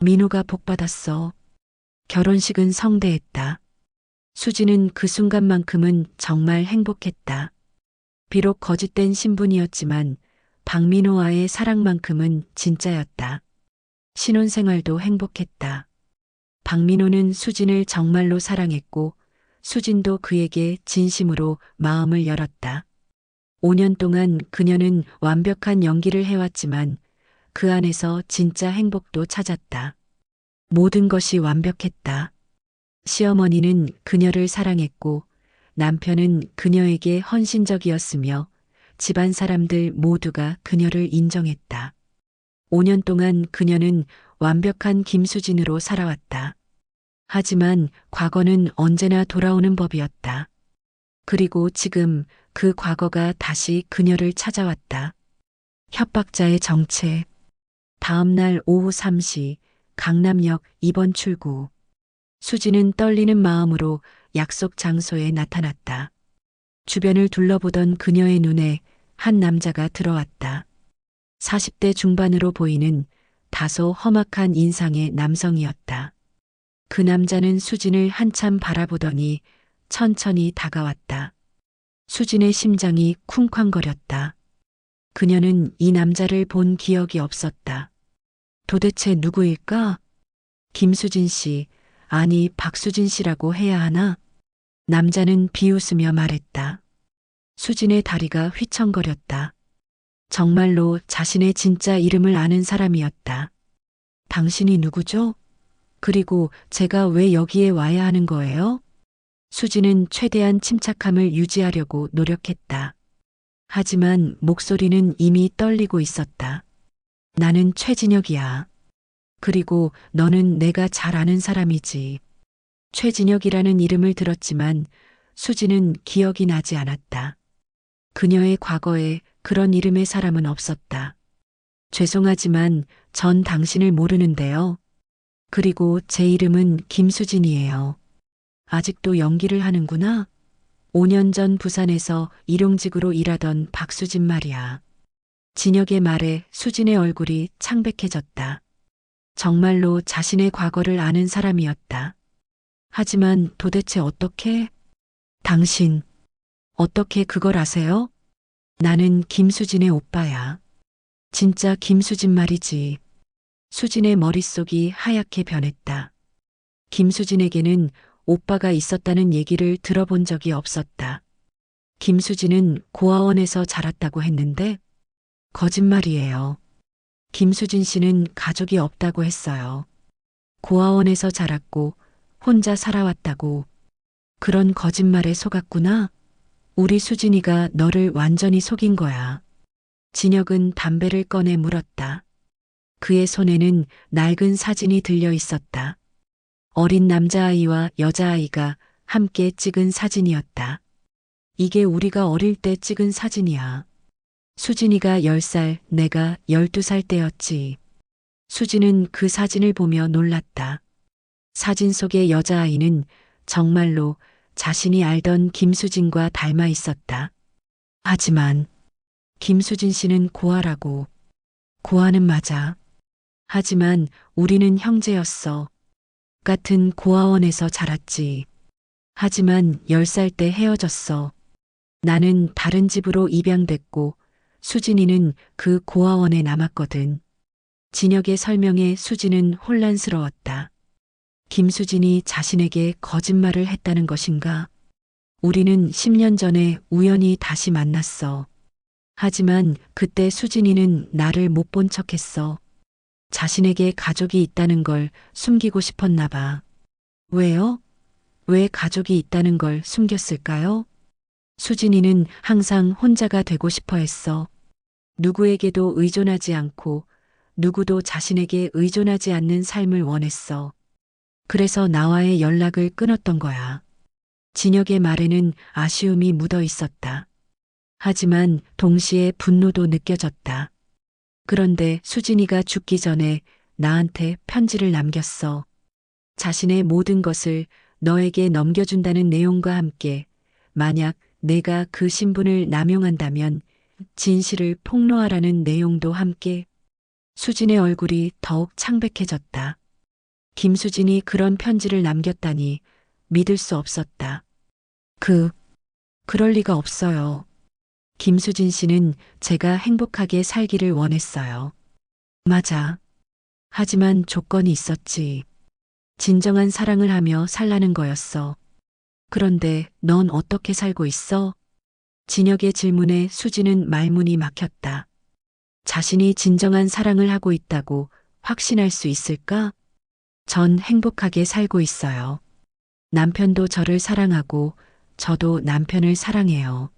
민호가 복받았어. 결혼식은 성대했다. 수진은 그 순간만큼은 정말 행복했다. 비록 거짓된 신분이었지만 박민호와의 사랑만큼은 진짜였다. 신혼생활도 행복했다. 박민호는 수진을 정말로 사랑했고 수진도 그에게 진심으로 마음을 열었다. 5년 동안 그녀는 완벽한 연기를 해왔지만 그 안에서 진짜 행복도 찾았다. 모든 것이 완벽했다. 시어머니는 그녀를 사랑했고 남편은 그녀에게 헌신적이었으며 집안 사람들 모두가 그녀를 인정했다. 5년 동안 그녀는 완벽한 김수진으로 살아왔다. 하지만 과거는 언제나 돌아오는 법이었다. 그리고 지금 그 과거가 다시 그녀를 찾아왔다. 협박자의 정체. 다음 날 오후 3시 강남역 2번 출구. 수진은 떨리는 마음으로 약속 장소에 나타났다. 주변을 둘러보던 그녀의 눈에 한 남자가 들어왔다. 40대 중반으로 보이는 다소 험악한 인상의 남성이었다. 그 남자는 수진을 한참 바라보더니 천천히 다가왔다. 수진의 심장이 쿵쾅거렸다. 그녀는 이 남자를 본 기억이 없었다. 도대체 누구일까? 김수진 씨, 아니 박수진 씨라고 해야 하나? 남자는 비웃으며 말했다. 수진의 다리가 휘청거렸다. 정말로 자신의 진짜 이름을 아는 사람이었다. 당신이 누구죠? 그리고 제가 왜 여기에 와야 하는 거예요? 수진은 최대한 침착함을 유지하려고 노력했다. 하지만 목소리는 이미 떨리고 있었다. 나는 최진혁이야. 그리고 너는 내가 잘 아는 사람이지. 최진혁이라는 이름을 들었지만 수진은 기억이 나지 않았다. 그녀의 과거에 그런 이름의 사람은 없었다. 죄송하지만 전 당신을 모르는데요. 그리고 제 이름은 김수진이에요. 아직도 연기를 하는구나. 5년 전 부산에서 일용직으로 일하던 박수진 말이야. 진혁의 말에 수진의 얼굴이 창백해졌다. 정말로 자신의 과거를 아는 사람이었다. 하지만 도대체 어떻게? 당신, 어떻게 그걸 아세요? 나는 김수진의 오빠야. 진짜 김수진 말이지. 수진의 머릿속이 하얗게 변했다. 김수진에게는 오빠가 있었다는 얘기를 들어본 적이 없었다. 김수진은 고아원에서 자랐다고 했는데 거짓말이에요. 김수진 씨는 가족이 없다고 했어요. 고아원에서 자랐고 혼자 살아왔다고. 그런 거짓말에 속았구나. 우리 수진이가 너를 완전히 속인 거야. 진혁은 담배를 꺼내 물었다. 그의 손에는 낡은 사진이 들려 있었다. 어린 남자아이와 여자아이가 함께 찍은 사진이었다. 이게 우리가 어릴 때 찍은 사진이야. 수진이가 10살, 내가 12살 때였지. 수진은 그 사진을 보며 놀랐다. 사진 속의 여자아이는 정말로 자신이 알던 김수진과 닮아 있었다. 하지만 김수진 씨는 고아라고. 고아는 맞아. 하지만 우리는 형제였어. 같은 고아원에서 자랐지. 하지만 10살 때 헤어졌어. 나는 다른 집으로 입양됐고 수진이는 그 고아원에 남았거든. 진혁의 설명에 수진은 혼란스러웠다. 김수진이 자신에게 거짓말을 했다는 것인가? 우리는 10년 전에 우연히 다시 만났어. 하지만 그때 수진이는 나를 못 본 척했어. 자신에게 가족이 있다는 걸 숨기고 싶었나 봐. 왜요? 왜 가족이 있다는 걸 숨겼을까요? 수진이는 항상 혼자가 되고 싶어 했어. 누구에게도 의존하지 않고 누구도 자신에게 의존하지 않는 삶을 원했어. 그래서 나와의 연락을 끊었던 거야. 진혁의 말에는 아쉬움이 묻어 있었다. 하지만 동시에 분노도 느껴졌다. 그런데 수진이가 죽기 전에 나한테 편지를 남겼어. 자신의 모든 것을 너에게 넘겨준다는 내용과 함께 만약 내가 그 신분을 남용한다면 진실을 폭로하라는 내용도 함께. 수진의 얼굴이 더욱 창백해졌다. 김수진이 그런 편지를 남겼다니 믿을 수 없었다. 그럴 리가 없어요. 김수진 씨는 제가 행복하게 살기를 원했어요. 맞아. 하지만 조건이 있었지. 진정한 사랑을 하며 살라는 거였어. 그런데 넌 어떻게 살고 있어? 진혁의 질문에 수진은 말문이 막혔다. 자신이 진정한 사랑을 하고 있다고 확신할 수 있을까? 전 행복하게 살고 있어요. 남편도 저를 사랑하고 저도 남편을 사랑해요.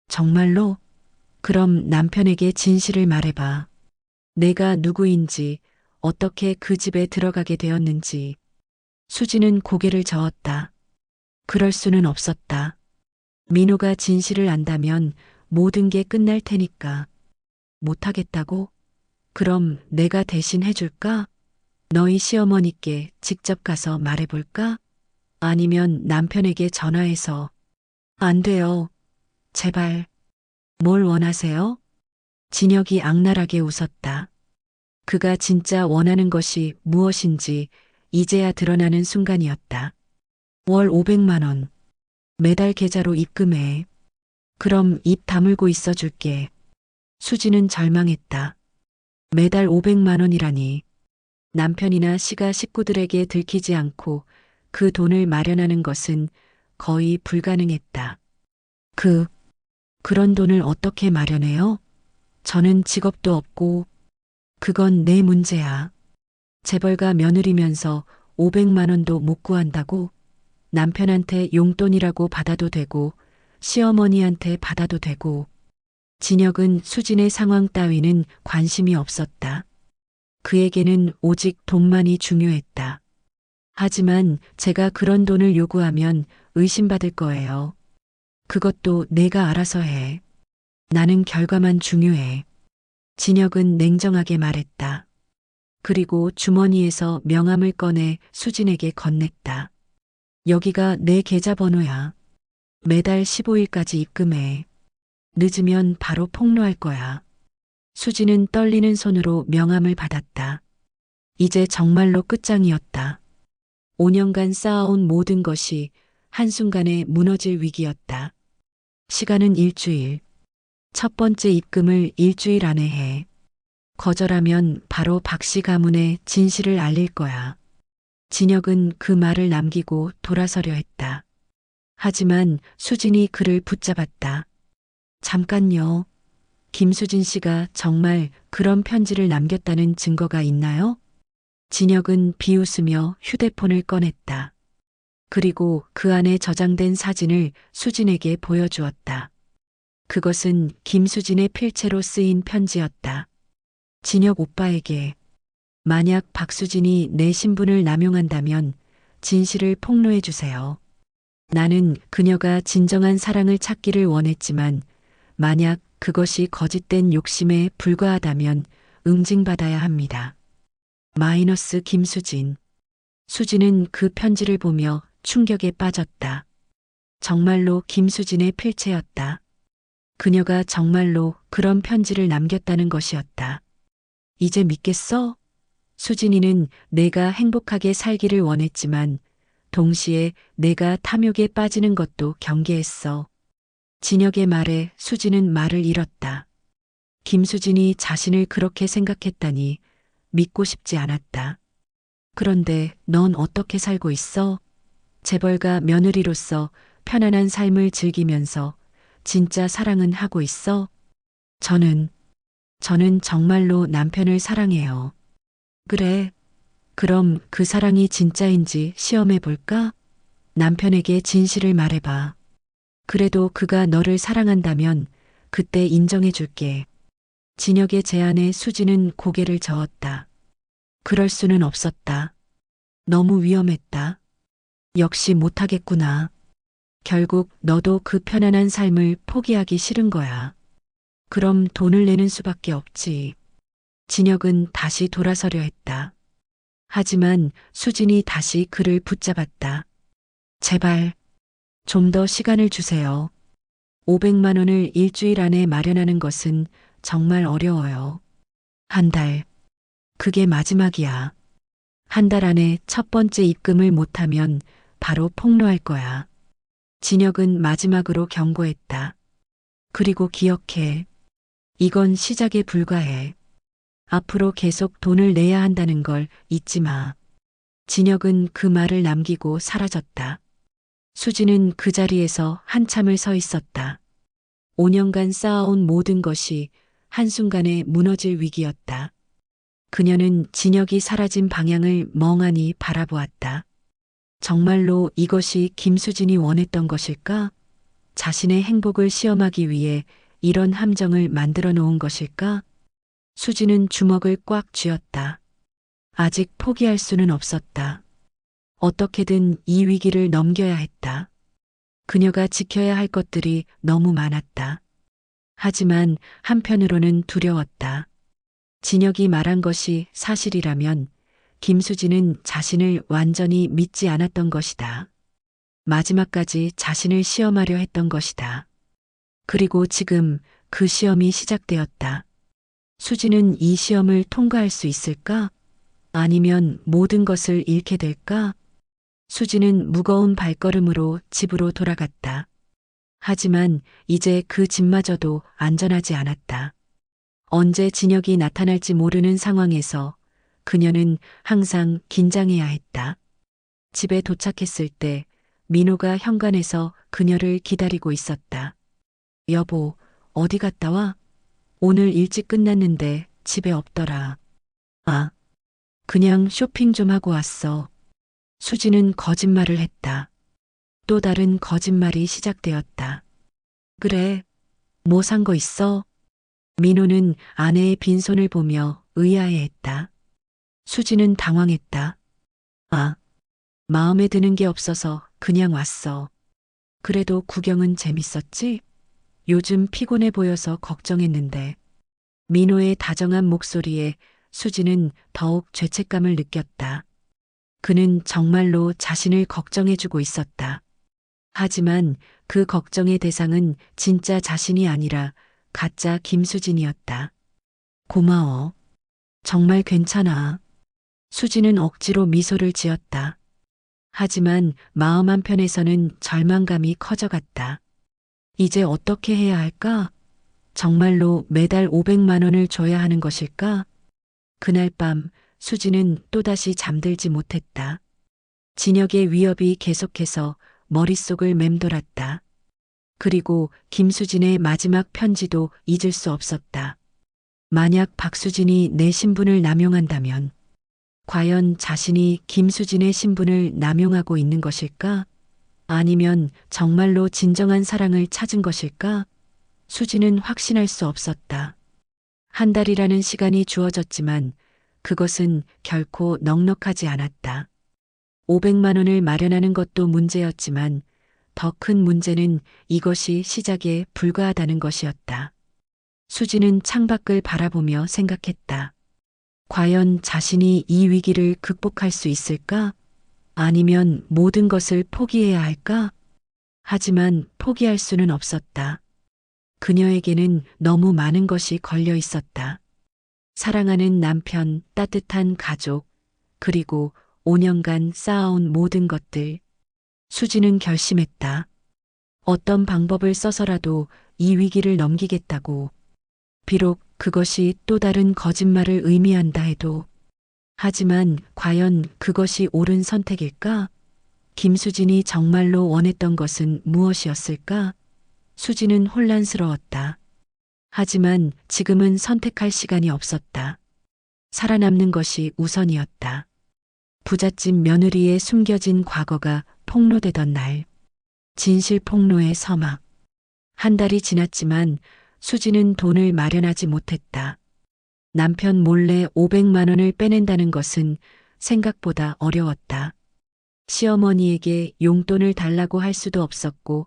정말로? 그럼 남편에게 진실을 말해봐. 내가 누구인지, 어떻게 그 집에 들어가게 되었는지. 수지는 고개를 저었다. 그럴 수는 없었다. 민호가 진실을 안다면 모든 게 끝날 테니까. 못하겠다고? 그럼 내가 대신 해줄까? 너희 시어머니께 직접 가서 말해볼까? 아니면 남편에게 전화해서. 안 돼요. 제발. 뭘 원하세요? 진혁이 악랄하게 웃었다. 그가 진짜 원하는 것이 무엇인지 이제야 드러나는 순간이었다. 월 500만 원. 매달 계좌로 입금해. 그럼 입 다물고 있어 줄게. 수지는 절망했다. 매달 500만 원이라니. 남편이나 시가 식구들에게 들키지 않고 그 돈을 마련하는 것은 거의 불가능했다. 그런 돈을 어떻게 마련해요? 저는 직업도 없고, 그건 내 문제야. 재벌가 며느리면서 500만 원도 못 구한다고? 남편한테 용돈이라고 받아도 되고, 시어머니한테 받아도 되고. 진혁은 수진의 상황 따위는 관심이 없었다. 그에게는 오직 돈만이 중요했다. 하지만 제가 그런 돈을 요구하면 의심받을 거예요. 그것도 내가 알아서 해. 나는 결과만 중요해. 진혁은 냉정하게 말했다. 그리고 주머니에서 명함을 꺼내 수진에게 건넸다. 여기가 내 계좌번호야. 매달 15일까지 입금해. 늦으면 바로 폭로할 거야. 수진은 떨리는 손으로 명함을 받았다. 이제 정말로 끝장이었다. 5년간 쌓아온 모든 것이 한순간에 무너질 위기였다. 시간은 일주일. 첫 번째 입금을 일주일 안에 해. 거절하면 바로 박씨 가문에 진실을 알릴 거야. 진혁은 그 말을 남기고 돌아서려 했다. 하지만 수진이 그를 붙잡았다. 잠깐요. 김수진 씨가 정말 그런 편지를 남겼다는 증거가 있나요? 진혁은 비웃으며 휴대폰을 꺼냈다. 그리고 그 안에 저장된 사진을 수진에게 보여주었다. 그것은 김수진의 필체로 쓰인 편지였다. 진혁 오빠에게 만약 박수진이 내 신분을 남용한다면 진실을 폭로해 주세요. 나는 그녀가 진정한 사랑을 찾기를 원했지만 만약 그것이 거짓된 욕심에 불과하다면 응징받아야 합니다. 마이너스 김수진. 수진은 그 편지를 보며 충격에 빠졌다. 정말로 김수진의 필체였다. 그녀가 정말로 그런 편지를 남겼다는 것이었다. 이제 믿겠어? 수진이는 내가 행복하게 살기를 원했지만 동시에 내가 탐욕에 빠지는 것도 경계했어. 진혁의 말에 수진은 말을 잃었다. 김수진이 자신을 그렇게 생각했다니 믿고 싶지 않았다. 그런데 넌 어떻게 살고 있어? 재벌가 며느리로서 편안한 삶을 즐기면서 진짜 사랑은 하고 있어? 저는 정말로 남편을 사랑해요. 그래. 그럼 그 사랑이 진짜인지 시험해 볼까? 남편에게 진실을 말해봐. 그래도 그가 너를 사랑한다면 그때 인정해 줄게. 진혁의 제안에 수지는 고개를 저었다. 그럴 수는 없었다. 너무 위험했다. 역시 못하겠구나. 결국 너도 그 편안한 삶을 포기하기 싫은 거야. 그럼 돈을 내는 수밖에 없지. 진혁은 다시 돌아서려 했다. 하지만 수진이 다시 그를 붙잡았다. 제발, 좀 더 시간을 주세요. 500만 원을 일주일 안에 마련하는 것은 정말 어려워요. 한 달. 그게 마지막이야. 한 달 안에 첫 번째 입금을 못하면 바로 폭로할 거야. 진혁은 마지막으로 경고했다. 그리고 기억해. 이건 시작에 불과해. 앞으로 계속 돈을 내야 한다는 걸 잊지 마. 진혁은 그 말을 남기고 사라졌다. 수지는 그 자리에서 한참을 서 있었다. 5년간 쌓아온 모든 것이 한순간에 무너질 위기였다. 그녀는 진혁이 사라진 방향을 멍하니 바라보았다. 정말로 이것이 김수진이 원했던 것일까? 자신의 행복을 시험하기 위해 이런 함정을 만들어 놓은 것일까? 수지는 주먹을 꽉 쥐었다. 아직 포기할 수는 없었다. 어떻게든 이 위기를 넘겨야 했다. 그녀가 지켜야 할 것들이 너무 많았다. 하지만 한편으로는 두려웠다. 진혁이 말한 것이 사실이라면 김수진은 자신을 완전히 믿지 않았던 것이다. 마지막까지 자신을 시험하려 했던 것이다. 그리고 지금 그 시험이 시작되었다. 수지는 이 시험을 통과할 수 있을까? 아니면 모든 것을 잃게 될까? 수지는 무거운 발걸음으로 집으로 돌아갔다. 하지만 이제 그 집마저도 안전하지 않았다. 언제 진혁이 나타날지 모르는 상황에서 그녀는 항상 긴장해야 했다. 집에 도착했을 때 민호가 현관에서 그녀를 기다리고 있었다. 여보, 어디 갔다 와? 오늘 일찍 끝났는데 집에 없더라. 아, 그냥 쇼핑 좀 하고 왔어. 수지는 거짓말을 했다. 또 다른 거짓말이 시작되었다. 그래, 뭐 산 거 있어? 민호는 아내의 빈손을 보며 의아해했다. 수지는 당황했다. 아, 마음에 드는 게 없어서 그냥 왔어. 그래도 구경은 재밌었지? 요즘 피곤해 보여서 걱정했는데. 민호의 다정한 목소리에 수지는 더욱 죄책감을 느꼈다. 그는 정말로 자신을 걱정해주고 있었다. 하지만 그 걱정의 대상은 진짜 자신이 아니라 가짜 김수진이었다. 고마워. 정말 괜찮아. 수지는 억지로 미소를 지었다. 하지만 마음 한편에서는 절망감이 커져갔다. 이제 어떻게 해야 할까? 정말로 매달 500만 원을 줘야 하는 것일까? 그날 밤 수지는 또다시 잠들지 못했다. 진혁의 위협이 계속해서 머릿속을 맴돌았다. 그리고 김수진의 마지막 편지도 잊을 수 없었다. 만약 박수진이 내 신분을 남용한다면 과연 자신이 김수진의 신분을 남용하고 있는 것일까? 아니면 정말로 진정한 사랑을 찾은 것일까? 수지는 확신할 수 없었다. 한 달이라는 시간이 주어졌지만 그것은 결코 넉넉하지 않았다. 500만 원을 마련하는 것도 문제였지만 더 큰 문제는 이것이 시작에 불과하다는 것이었다. 수지는 창밖을 바라보며 생각했다. 과연 자신이 이 위기를 극복할 수 있을까? 아니면 모든 것을 포기해야 할까? 하지만 포기할 수는 없었다. 그녀에게는 너무 많은 것이 걸려 있었다. 사랑하는 남편, 따뜻한 가족, 그리고 5년간 쌓아온 모든 것들. 수지는 결심했다. 어떤 방법을 써서라도 이 위기를 넘기겠다고. 비록 그것이 또 다른 거짓말을 의미한다 해도. 하지만 과연 그것이 옳은 선택일까? 김수진이 정말로 원했던 것은 무엇이었을까? 수지는 혼란스러웠다. 하지만 지금은 선택할 시간이 없었다. 살아남는 것이 우선이었다. 부잣집 며느리의 숨겨진 과거가 폭로되던 날. 진실 폭로의 서막. 한 달이 지났지만 수지는 돈을 마련하지 못했다. 남편 몰래 500만 원을 빼낸다는 것은 생각보다 어려웠다. 시어머니에게 용돈을 달라고 할 수도 없었고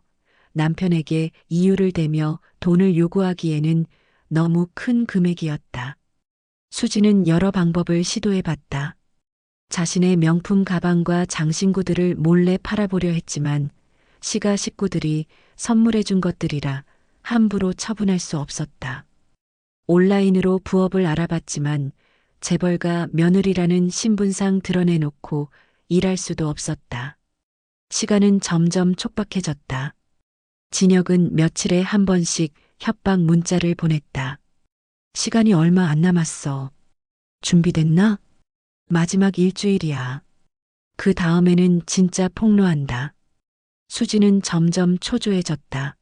남편에게 이유를 대며 돈을 요구하기에는 너무 큰 금액이었다. 수지는 여러 방법을 시도해 봤다. 자신의 명품 가방과 장신구들을 몰래 팔아보려 했지만 시가 식구들이 선물해 준 것들이라 함부로 처분할 수 없었다. 온라인으로 부업을 알아봤지만 재벌가 며느리라는 신분상 드러내놓고 일할 수도 없었다. 시간은 점점 촉박해졌다. 진혁은 며칠에 한 번씩 협박 문자를 보냈다. 시간이 얼마 안 남았어. 준비됐나? 마지막 일주일이야. 그 다음에는 진짜 폭로한다. 수지는 점점 초조해졌다.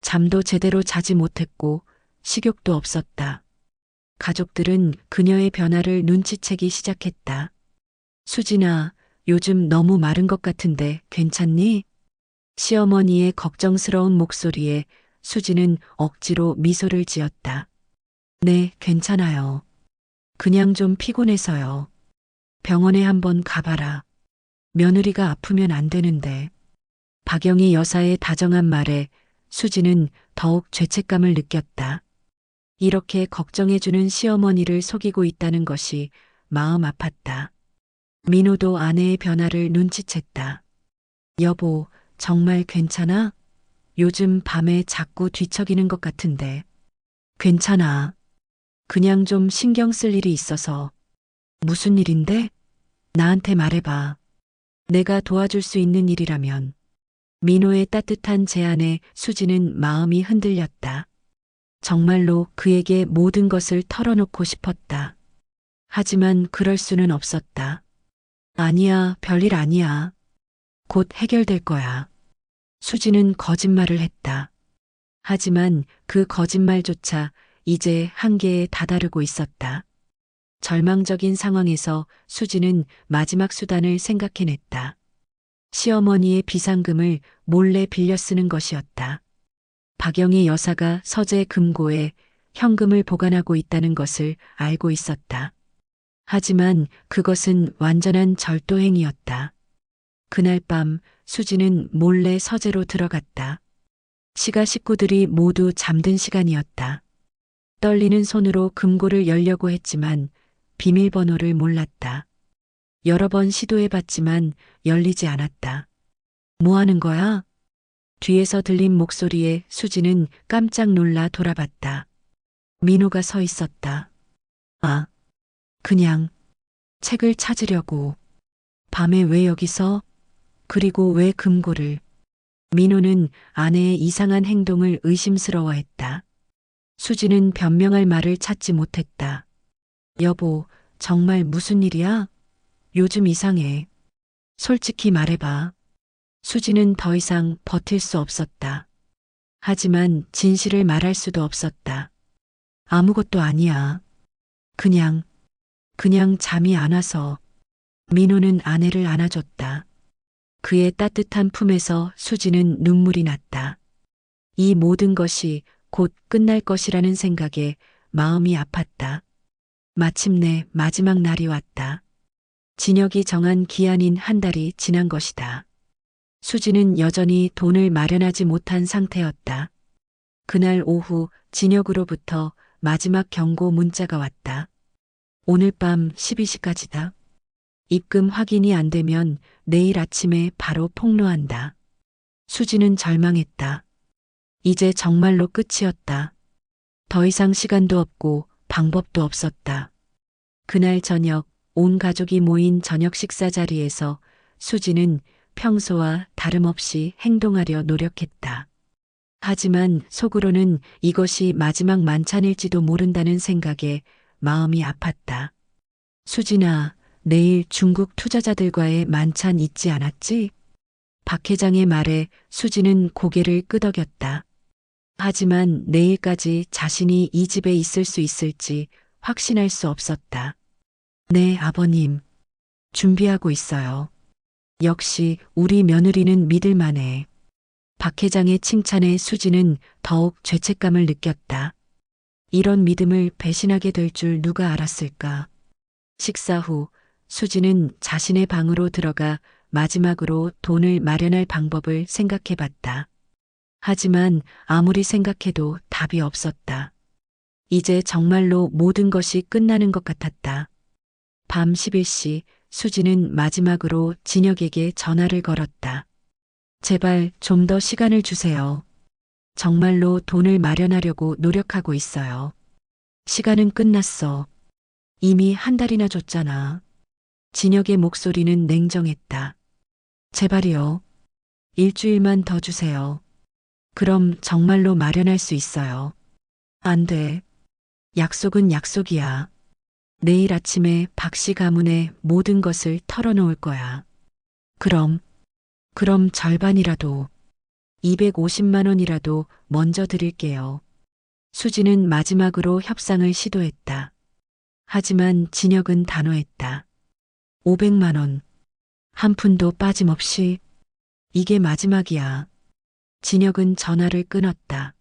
잠도 제대로 자지 못했고 식욕도 없었다. 가족들은 그녀의 변화를 눈치채기 시작했다. 수진아, 요즘 너무 마른 것 같은데 괜찮니? 시어머니의 걱정스러운 목소리에 수지는 억지로 미소를 지었다. 네, 괜찮아요. 그냥 좀 피곤해서요. 병원에 한번 가봐라. 며느리가 아프면 안 되는데. 박영희 여사의 다정한 말에 수지는 더욱 죄책감을 느꼈다. 이렇게 걱정해주는 시어머니를 속이고 있다는 것이 마음 아팠다. 민호도 아내의 변화를 눈치챘다. 여보, 정말 괜찮아? 요즘 밤에 자꾸 뒤척이는 것 같은데. 괜찮아. 그냥 좀 신경 쓸 일이 있어서. 무슨 일인데? 나한테 말해봐. 내가 도와줄 수 있는 일이라면. 민호의 따뜻한 제안에 수지는 마음이 흔들렸다. 정말로 그에게 모든 것을 털어놓고 싶었다. 하지만 그럴 수는 없었다. 아니야, 별일 아니야. 곧 해결될 거야. 수지는 거짓말을 했다. 하지만 그 거짓말조차 이제 한계에 다다르고 있었다. 절망적인 상황에서 수지는 마지막 수단을 생각해냈다. 시어머니의 비상금을 몰래 빌려 쓰는 것이었다. 박영희 여사가 서재 금고에 현금을 보관하고 있다는 것을 알고 있었다. 하지만 그것은 완전한 절도행위였다. 그날 밤 수지는 몰래 서재로 들어갔다. 시가 식구들이 모두 잠든 시간이었다. 떨리는 손으로 금고를 열려고 했지만 비밀번호를 몰랐다. 여러 번 시도해봤지만 열리지 않았다. 뭐 하는 거야? 뒤에서 들린 목소리에 수지는 깜짝 놀라 돌아봤다. 민호가 서 있었다. 아, 그냥 책을 찾으려고. 밤에 왜 여기서? 그리고 왜 금고를? 민호는 아내의 이상한 행동을 의심스러워했다. 수지는 변명할 말을 찾지 못했다. 여보, 정말 무슨 일이야? 요즘 이상해. 솔직히 말해봐. 수지는 더 이상 버틸 수 없었다. 하지만 진실을 말할 수도 없었다. 아무것도 아니야. 그냥 잠이 안 와서. 민호는 아내를 안아줬다. 그의 따뜻한 품에서 수지는 눈물이 났다. 이 모든 것이 곧 끝날 것이라는 생각에 마음이 아팠다. 마침내 마지막 날이 왔다. 진혁이 정한 기한인 한 달이 지난 것이다. 수지는 여전히 돈을 마련하지 못한 상태였다. 그날 오후 진혁으로부터 마지막 경고 문자가 왔다. 오늘 밤 12시까지다. 입금 확인이 안 되면 내일 아침에 바로 폭로한다. 수지는 절망했다. 이제 정말로 끝이었다. 더 이상 시간도 없고 방법도 없었다. 그날 저녁 온 가족이 모인 저녁 식사 자리에서 수지는 평소와 다름없이 행동하려 노력했다. 하지만 속으로는 이것이 마지막 만찬일지도 모른다는 생각에 마음이 아팠다. 수진아, 내일 중국 투자자들과의 만찬 잊지 않았지? 박 회장의 말에 수지는 고개를 끄덕였다. 하지만 내일까지 자신이 이 집에 있을 수 있을지 확신할 수 없었다. 네, 아버님. 준비하고 있어요. 역시 우리 며느리는 믿을만해. 박 회장의 칭찬에 수지는 더욱 죄책감을 느꼈다. 이런 믿음을 배신하게 될 줄 누가 알았을까. 식사 후 수지는 자신의 방으로 들어가 마지막으로 돈을 마련할 방법을 생각해 봤다. 하지만 아무리 생각해도 답이 없었다. 이제 정말로 모든 것이 끝나는 것 같았다. 밤 11시 수지는 마지막으로 진혁에게 전화를 걸었다. 제발 좀 더 시간을 주세요. 정말로 돈을 마련하려고 노력하고 있어요. 시간은 끝났어. 이미 한 달이나 줬잖아. 진혁의 목소리는 냉정했다. 제발이요. 일주일만 더 주세요. 그럼 정말로 마련할 수 있어요. 안 돼. 약속은 약속이야. 내일 아침에 박 씨 가문에 모든 것을 털어놓을 거야. 그럼 절반이라도, 250만 원이라도 먼저 드릴게요. 수지는 마지막으로 협상을 시도했다. 하지만 진혁은 단호했다. 500만 원. 한 푼도 빠짐없이. 이게 마지막이야. 진혁은 전화를 끊었다.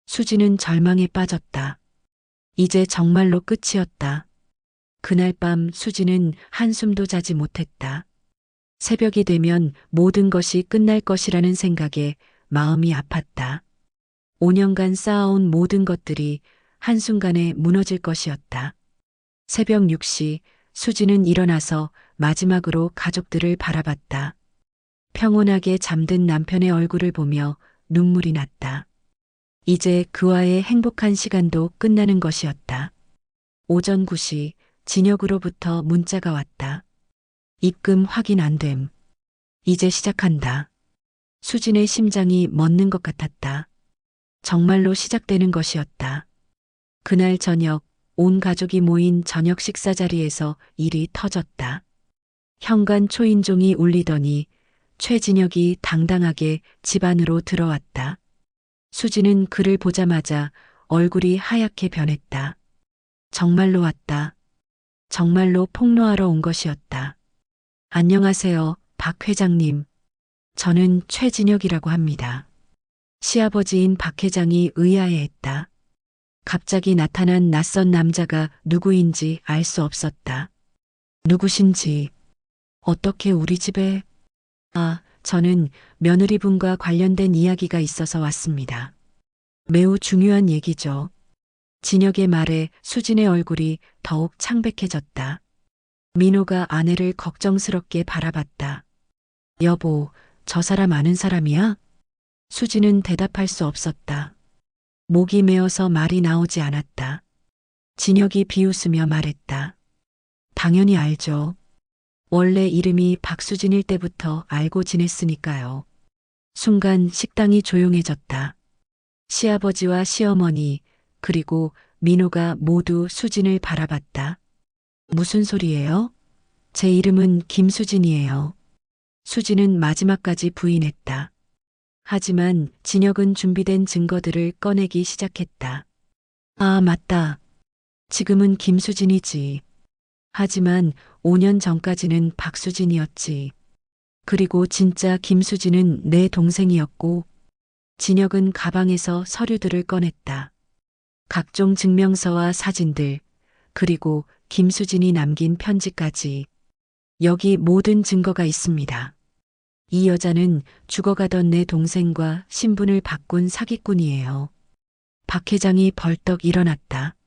수지는 절망에 빠졌다. 이제 정말로 끝이었다. 그날 밤 수지는 한숨도 자지 못했다. 새벽이 되면 모든 것이 끝날 것이라는 생각에 마음이 아팠다. 5년간 쌓아온 모든 것들이 한순간에 무너질 것이었다. 새벽 6시 수지는 일어나서 마지막으로 가족들을 바라봤다. 평온하게 잠든 남편의 얼굴을 보며 눈물이 났다. 이제 그와의 행복한 시간도 끝나는 것이었다. 오전 9시 진혁으로부터 문자가 왔다. 입금 확인 안 됨. 이제 시작한다. 수진의 심장이 멎는 것 같았다. 정말로 시작되는 것이었다. 그날 저녁 온 가족이 모인 저녁 식사 자리에서 일이 터졌다. 현관 초인종이 울리더니 최진혁이 당당하게 집 안으로 들어왔다. 수진은 그를 보자마자 얼굴이 하얗게 변했다. 정말로 왔다. 정말로 폭로하러 온 것이었다. 안녕하세요, 박 회장님. 저는 최진혁이라고 합니다. 시아버지인 박 회장이 의아해했다. 갑자기 나타난 낯선 남자가 누구인지 알 수 없었다. 누구신지, 어떻게 우리 집에... 저는 며느리분과 관련된 이야기가 있어서 왔습니다. 매우 중요한 얘기죠. 진혁의 말에 수진의 얼굴이 더욱 창백해졌다. 민호가 아내를 걱정스럽게 바라봤다. 여보, 저 사람 아는 사람이야? 수진은 대답할 수 없었다. 목이 메어서 말이 나오지 않았다. 진혁이 비웃으며 말했다. 당연히 알죠. 원래 이름이 박수진일 때부터 알고 지냈으니까요. 순간 식당이 조용해졌다. 시아버지와 시어머니, 그리고 민호가 모두 수진을 바라봤다. 무슨 소리예요? 제 이름은 김수진이에요. 수진은 마지막까지 부인했다. 하지만 진혁은 준비된 증거들을 꺼내기 시작했다. 맞다. 지금은 김수진이지. 하지만 5년 전까지는 박수진이었지. 그리고 진짜 김수진은 내 동생이었고, 진혁은 가방에서 서류들을 꺼냈다. 각종 증명서와 사진들, 그리고 김수진이 남긴 편지까지. 여기 모든 증거가 있습니다. 이 여자는 죽어가던 내 동생과 신분을 바꾼 사기꾼이에요. 박 회장이 벌떡 일어났다.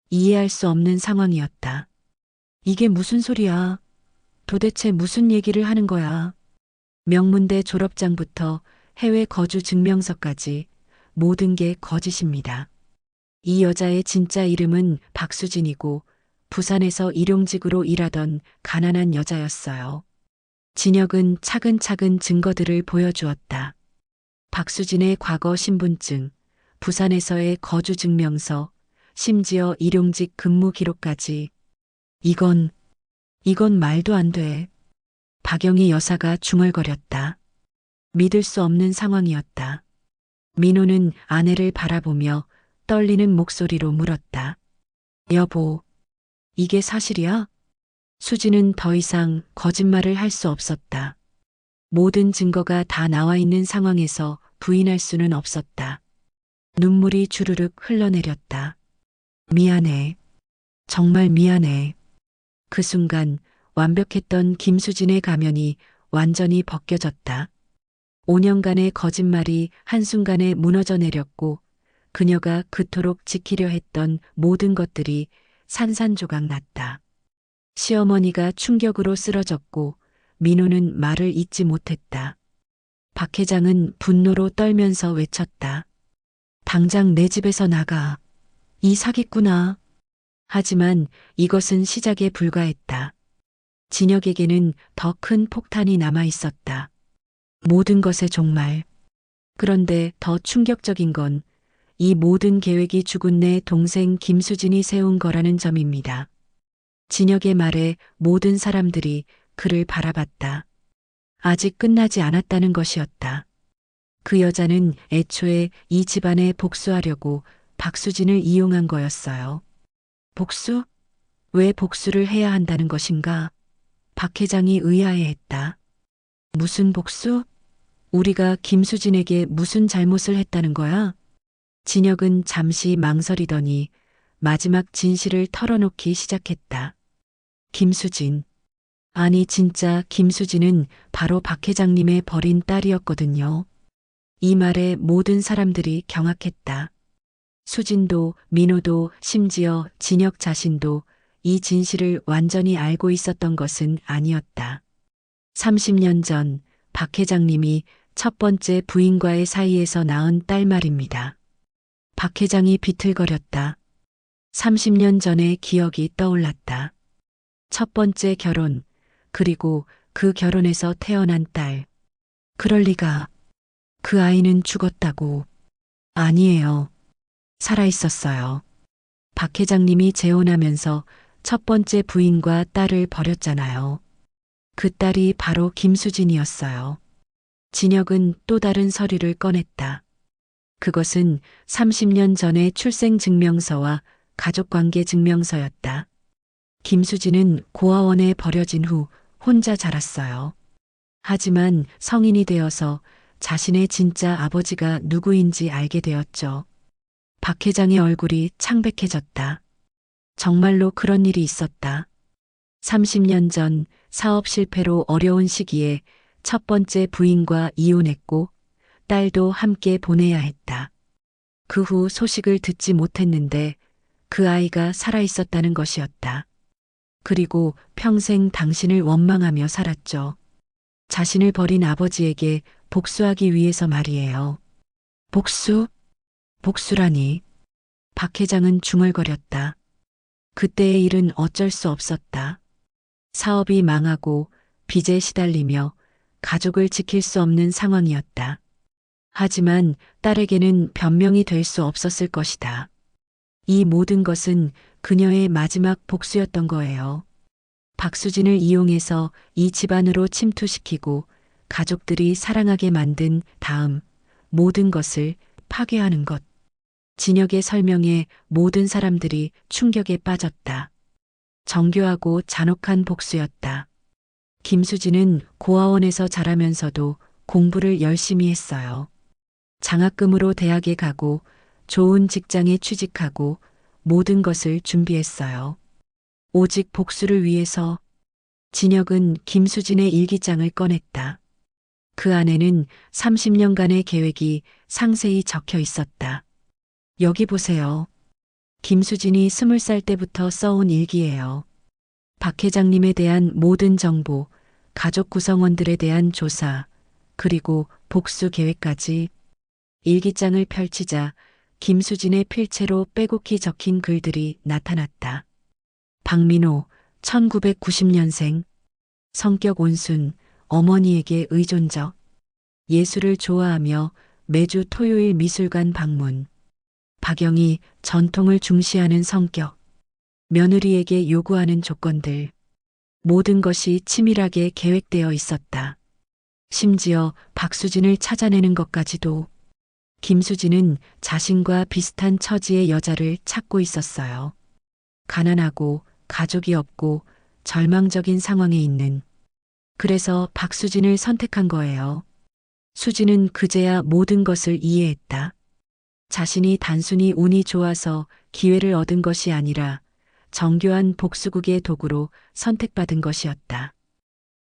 이해할 수 없는 상황이었다. 이게 무슨 소리야? 도대체 무슨 얘기를 하는 거야? 명문대 졸업장부터 해외 거주 증명서까지 모든 게 거짓입니다. 이 여자의 진짜 이름은 박수진이고 부산에서 일용직으로 일하던 가난한 여자였어요. 진혁은 차근차근 증거들을 보여주었다. 박수진의 과거 신분증, 부산에서의 거주 증명서, 심지어 일용직 근무 기록까지. 이건 말도 안 돼. 박영희 여사가 중얼거렸다. 믿을 수 없는 상황이었다. 민호는 아내를 바라보며 떨리는 목소리로 물었다. 여보, 이게 사실이야? 수지는 더 이상 거짓말을 할 수 없었다. 모든 증거가 다 나와 있는 상황에서 부인할 수는 없었다. 눈물이 주르륵 흘러내렸다. 미안해. 정말 미안해. 그 순간 완벽했던 김수진의 가면이 완전히 벗겨졌다. 5년간의 거짓말이 한순간에 무너져 내렸고 그녀가 그토록 지키려 했던 모든 것들이 산산조각 났다. 시어머니가 충격으로 쓰러졌고 민호는 말을 잇지 못했다. 박 회장은 분노로 떨면서 외쳤다. 당장 내 집에서 나가. 이 사기꾼아. 하지만 이것은 시작에 불과했다. 진혁에게는 더 큰 폭탄이 남아 있었다. 모든 것의 종말. 그런데 더 충격적인 건 이 모든 계획이 죽은 내 동생 김수진이 세운 거라는 점입니다. 진혁의 말에 모든 사람들이 그를 바라봤다. 아직 끝나지 않았다는 것이었다. 그 여자는 애초에 이 집안에 복수하려고 박수진을 이용한 거였어요. 복수? 왜 복수를 해야 한다는 것인가? 박 회장이 의아해했다. 무슨 복수? 우리가 김수진에게 무슨 잘못을 했다는 거야? 진혁은 잠시 망설이더니 마지막 진실을 털어놓기 시작했다. 김수진. 아니 진짜 김수진은 바로 박 회장님의 버린 딸이었거든요. 이 말에 모든 사람들이 경악했다. 수진도 민호도 심지어 진혁 자신도 이 진실을 완전히 알고 있었던 것은 아니었다. 30년 전 박 회장님이 첫 번째 부인과의 사이에서 낳은 딸 말입니다. 박 회장이 비틀거렸다. 30년 전의 기억이 떠올랐다. 첫 번째 결혼, 그리고 그 결혼에서 태어난 딸. 그럴 리가. 그 아이는 죽었다고. 아니에요. 살아있었어요. 박 회장님이 재혼하면서 첫 번째 부인과 딸을 버렸잖아요. 그 딸이 바로 김수진이었어요. 진혁은 또 다른 서류를 꺼냈다. 그것은 30년 전의 출생증명서와 가족관계 증명서였다. 김수진은 고아원에 버려진 후 혼자 자랐어요. 하지만 성인이 되어서 자신의 진짜 아버지가 누구인지 알게 되었죠. 박 회장의 얼굴이 창백해졌다. 정말로 그런 일이 있었다. 30년 전 사업 실패로 어려운 시기에 첫 번째 부인과 이혼했고 딸도 함께 보내야 했다. 그 후 소식을 듣지 못했는데 그 아이가 살아있었다는 것이었다. 그리고 평생 당신을 원망하며 살았죠. 자신을 버린 아버지에게 복수하기 위해서 말이에요. 복수? 복수라니. 박 회장은 중얼거렸다. 그때의 일은 어쩔 수 없었다. 사업이 망하고 빚에 시달리며 가족을 지킬 수 없는 상황이었다. 하지만 딸에게는 변명이 될 수 없었을 것이다. 이 모든 것은 그녀의 마지막 복수였던 거예요. 박수진을 이용해서 이 집안으로 침투시키고 가족들이 사랑하게 만든 다음 모든 것을 파괴하는 것. 진혁의 설명에 모든 사람들이 충격에 빠졌다. 정교하고 잔혹한 복수였다. 김수진은 고아원에서 자라면서도 공부를 열심히 했어요. 장학금으로 대학에 가고 좋은 직장에 취직하고 모든 것을 준비했어요. 오직 복수를 위해서. 진혁은 김수진의 일기장을 꺼냈다. 그 안에는 30년간의 계획이 상세히 적혀 있었다. 여기 보세요. 김수진이 20살 때부터 써온 일기예요. 박 회장님에 대한 모든 정보, 가족 구성원들에 대한 조사, 그리고 복수 계획까지. 일기장을 펼치자 김수진의 필체로 빼곡히 적힌 글들이 나타났다. 박민호, 1990년생. 성격 온순, 어머니에게 의존적. 예술을 좋아하며 매주 토요일 미술관 방문. 박영희, 전통을 중시하는 성격. 며느리에게 요구하는 조건들. 모든 것이 치밀하게 계획되어 있었다. 심지어 박수진을 찾아내는 것까지도. 김수진은 자신과 비슷한 처지의 여자를 찾고 있었어요. 가난하고 가족이 없고 절망적인 상황에 있는. 그래서 박수진을 선택한 거예요. 수진은 그제야 모든 것을 이해했다. 자신이 단순히 운이 좋아서 기회를 얻은 것이 아니라 정교한 복수국의 도구로 선택받은 것이었다.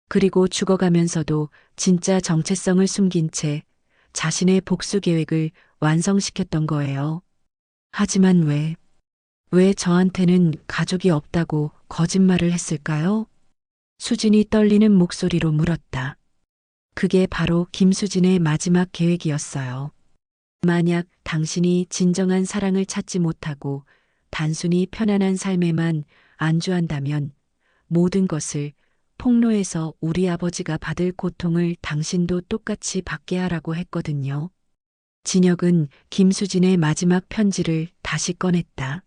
그리고 죽어가면서도 진짜 정체성을 숨긴 채 자신의 복수 계획을 완성시켰던 거예요. 하지만 왜 저한테는 가족이 없다고 거짓말을 했을까요? 수진이 떨리는 목소리로 물었다. 그게 바로 김수진의 마지막 계획이었어요. 만약 당신이 진정한 사랑을 찾지 못하고 단순히 편안한 삶에만 안주한다면 모든 것을 폭로해서 우리 아버지가 받을 고통을 당신도 똑같이 받게 하라고 했거든요. 진혁은 김수진의 마지막 편지를 다시 꺼냈다.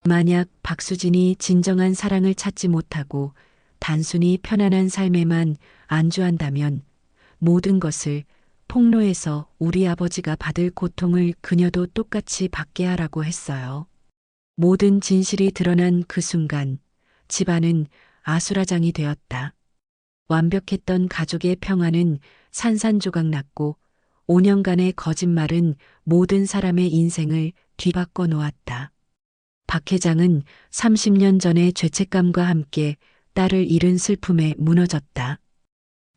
만약 박수진이 진정한 사랑을 찾지 못하고 단순히 편안한 삶에만 안주한다면 모든 것을 폭로해서 우리 아버지가 받을 고통을 그녀도 똑같이 받게 하라고 했어요. 모든 진실이 드러난 그 순간 집안은 아수라장이 되었다. 완벽했던 가족의 평화는 산산조각 났고 5년간의 거짓말은 모든 사람의 인생을 뒤바꿔 놓았다. 박 회장은 30년 전의 죄책감과 함께 딸을 잃은 슬픔에 무너졌다.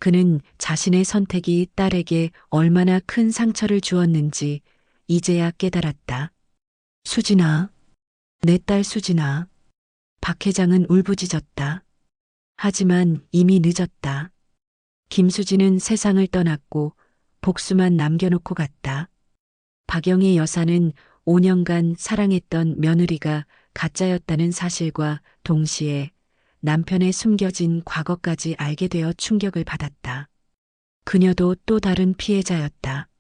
그는 자신의 선택이 딸에게 얼마나 큰 상처를 주었는지 이제야 깨달았다. 수진아, 내 딸 수진아. 박 회장은 울부짖었다. 하지만 이미 늦었다. 김수진은 세상을 떠났고 복수만 남겨놓고 갔다. 박영희 여사는 5년간 사랑했던 며느리가 가짜였다는 사실과 동시에 남편의 숨겨진 과거까지 알게 되어 충격을 받았다. 그녀도 또 다른 피해자였다.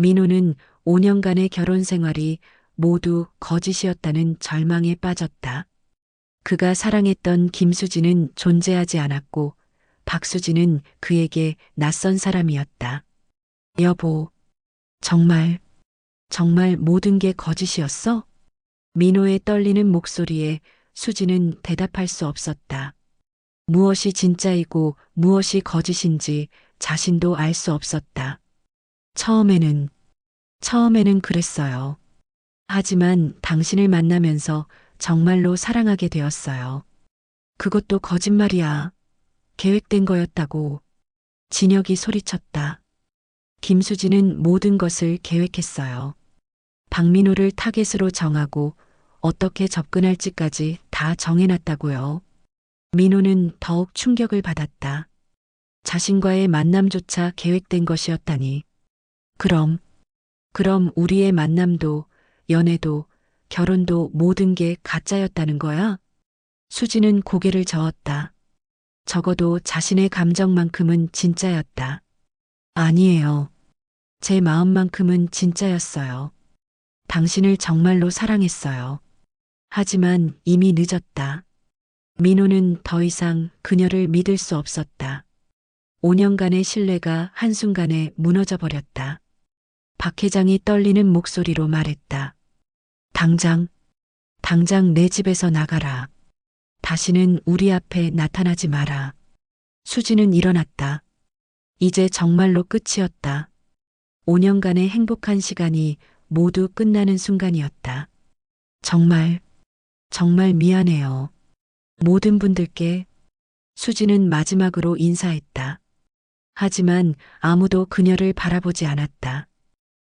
민호는 5년간의 결혼 생활이 모두 거짓이었다는 절망에 빠졌다. 그가 사랑했던 김수진은 존재하지 않았고 박수진은 그에게 낯선 사람이었다. 여보, 정말 모든 게 거짓이었어? 민호의 떨리는 목소리에 수지는 대답할 수 없었다. 무엇이 진짜이고 무엇이 거짓인지 자신도 알 수 없었다. 처음에는 그랬어요. 하지만 당신을 만나면서 정말로 사랑하게 되었어요. 그것도 거짓말이야. 계획된 거였다고. 진혁이 소리쳤다. 김수진은 모든 것을 계획했어요. 박민호를 타겟으로 정하고 어떻게 접근할지까지 다 정해놨다고요. 민호는 더욱 충격을 받았다. 자신과의 만남조차 계획된 것이었다니. 그럼 우리의 만남도, 연애도, 결혼도 모든 게 가짜였다는 거야? 수지는 고개를 저었다. 적어도 자신의 감정만큼은 진짜였다. 아니에요. 제 마음만큼은 진짜였어요. 당신을 정말로 사랑했어요. 하지만 이미 늦었다. 민호는 더 이상 그녀를 믿을 수 없었다. 5년간의 신뢰가 한순간에 무너져 버렸다. 박 회장이 떨리는 목소리로 말했다. 당장 내 집에서 나가라. 다시는 우리 앞에 나타나지 마라. 수지는 일어났다. 이제 정말로 끝이었다. 5년간의 행복한 시간이 모두 끝나는 순간이었다. 정말 미안해요. 모든 분들께. 수지는 마지막으로 인사했다. 하지만 아무도 그녀를 바라보지 않았다.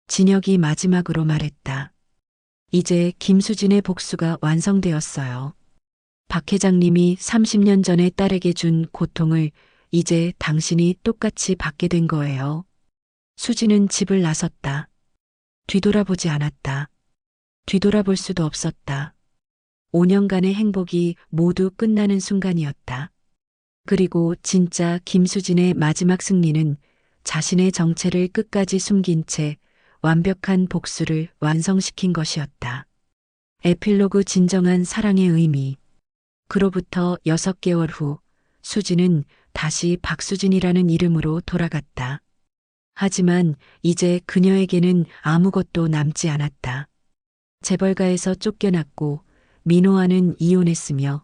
진혁이 마지막으로 말했다. 이제 김수진의 복수가 완성되었어요. 박 회장님이 30년 전에 딸에게 준 고통을 이제 당신이 똑같이 받게 된 거예요. 수지는 집을 나섰다. 뒤돌아보지 않았다. 뒤돌아볼 수도 없었다. 5년간의 행복이 모두 끝나는 순간이었다. 그리고 진짜 김수진의 마지막 승리는 자신의 정체를 끝까지 숨긴 채 완벽한 복수를 완성시킨 것이었다. 에필로그 진정한 사랑의 의미. 그로부터 6개월 후 수지는 다시 박수진이라는 이름으로 돌아갔다. 하지만 이제 그녀에게는 아무것도 남지 않았다. 재벌가에서 쫓겨났고 민호와는 이혼했으며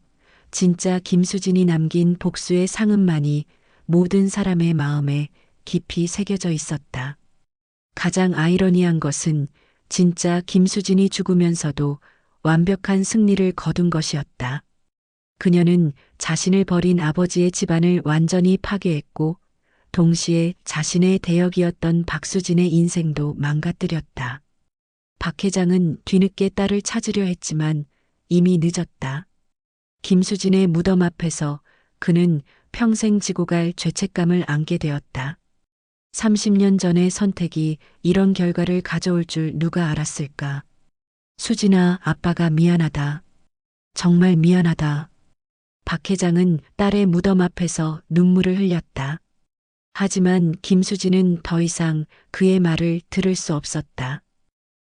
진짜 김수진이 남긴 복수의 상흔만이 모든 사람의 마음에 깊이 새겨져 있었다. 가장 아이러니한 것은 진짜 김수진이 죽으면서도 완벽한 승리를 거둔 것이었다. 그녀는 자신을 버린 아버지의 집안을 완전히 파괴했고 동시에 자신의 대역이었던 박수진의 인생도 망가뜨렸다. 박 회장은 뒤늦게 딸을 찾으려 했지만 이미 늦었다. 김수진의 무덤 앞에서 그는 평생 지고 갈 죄책감을 안게 되었다. 30년 전의 선택이 이런 결과를 가져올 줄 누가 알았을까? 수진아, 아빠가 미안하다. 정말 미안하다. 박 회장은 딸의 무덤 앞에서 눈물을 흘렸다. 하지만 김수진은 더 이상 그의 말을 들을 수 없었다.